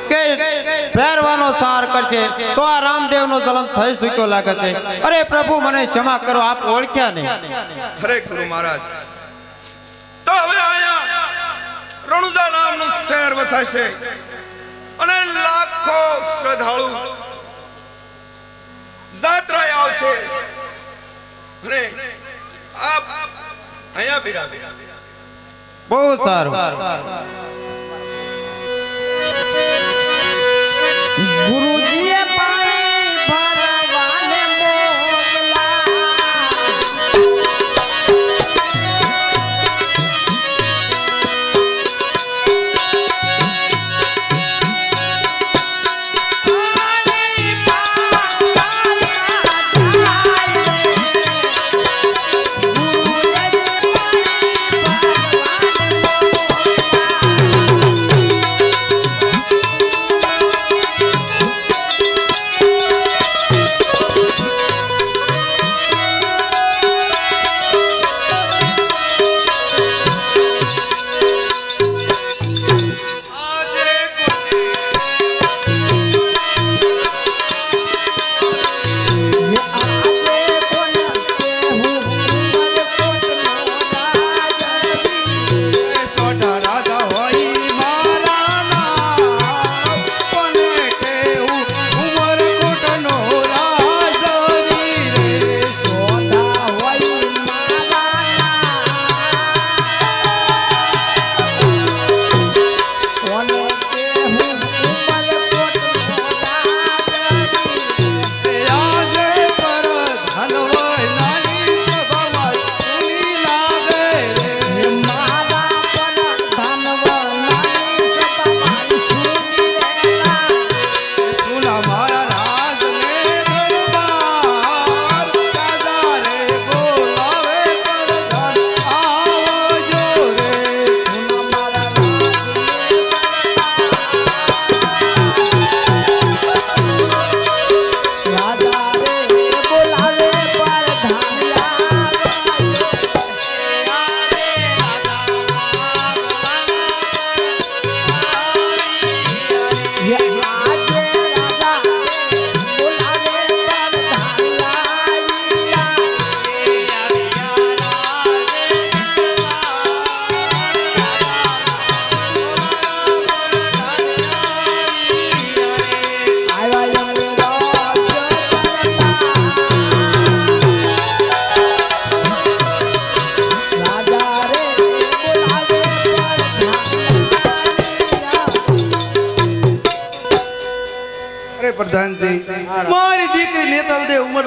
કે ભેરવાનો સાર કરશે તો આ રામદેવનો જન્મ થઈ ચૂક્યો લાગે છે અરે પ્રભુ મને ક્ષમા કરો આપ ઓળખ્યા નહીં અરે ગુરુ મહારાજ તો હવે આયા રણુજા નામનું શહેર વસાશે અને લાખો શ્રદ્ધાળુ જાત્રાએ આવશે અને આપ અહીંયા બિરાજો બહુ સારું ગુરુજીએ પાણી ભરવાને મોકલા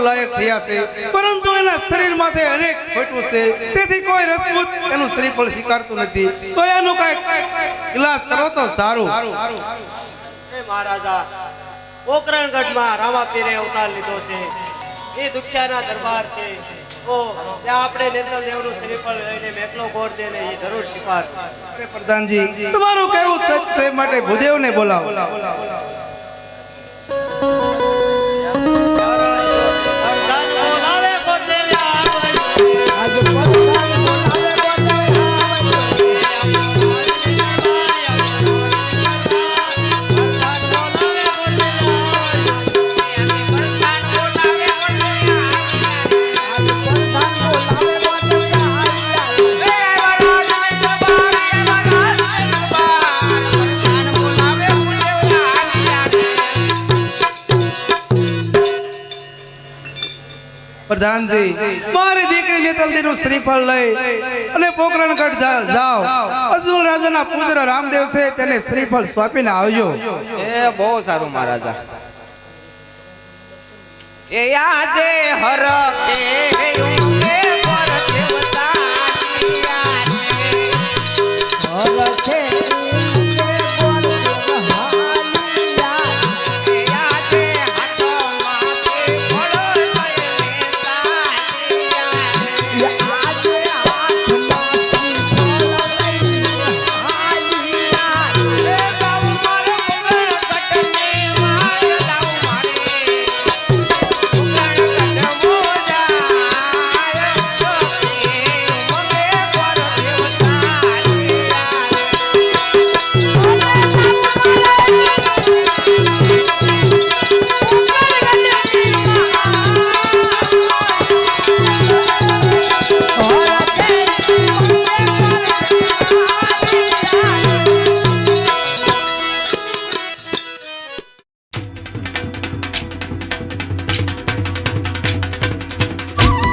લાયક થયા છે, પરંતુ એના શરીર માથે અનેક ખોટું છે, તેથી કોઈ રસપૂત એનું શ્રીફળ સ્વીકારતું નથી. તો એનું કઈક ઇલાજ કરો તો સારું. મહારાજા પોકરણગઢમાં રામાપીરે અવતાર લીધો છે. એ દુખ્યાના દરબાર છે. તો ત્યાં આપણે નેતલદેવનું શ્રીફળ લઈને મેકલો ગોળ દે ને એ જરૂર સ્વીકાર. અરે પ્રધાનજી, તમારું કહેવું સચ છે, માટે ભૂદેવને બોલાવો. પ્રધાનજી, મારી દીકરી નેતલજીનું શ્રીફળ લઈ અને પોકરણગઢ જાઓ. અર્જુન રાજાના પુત્ર રામદેવ છે, તેને શ્રીફળ સ્વાપીને આવજો. એ બહુ સારું મહારાજા. એ આજે હર કે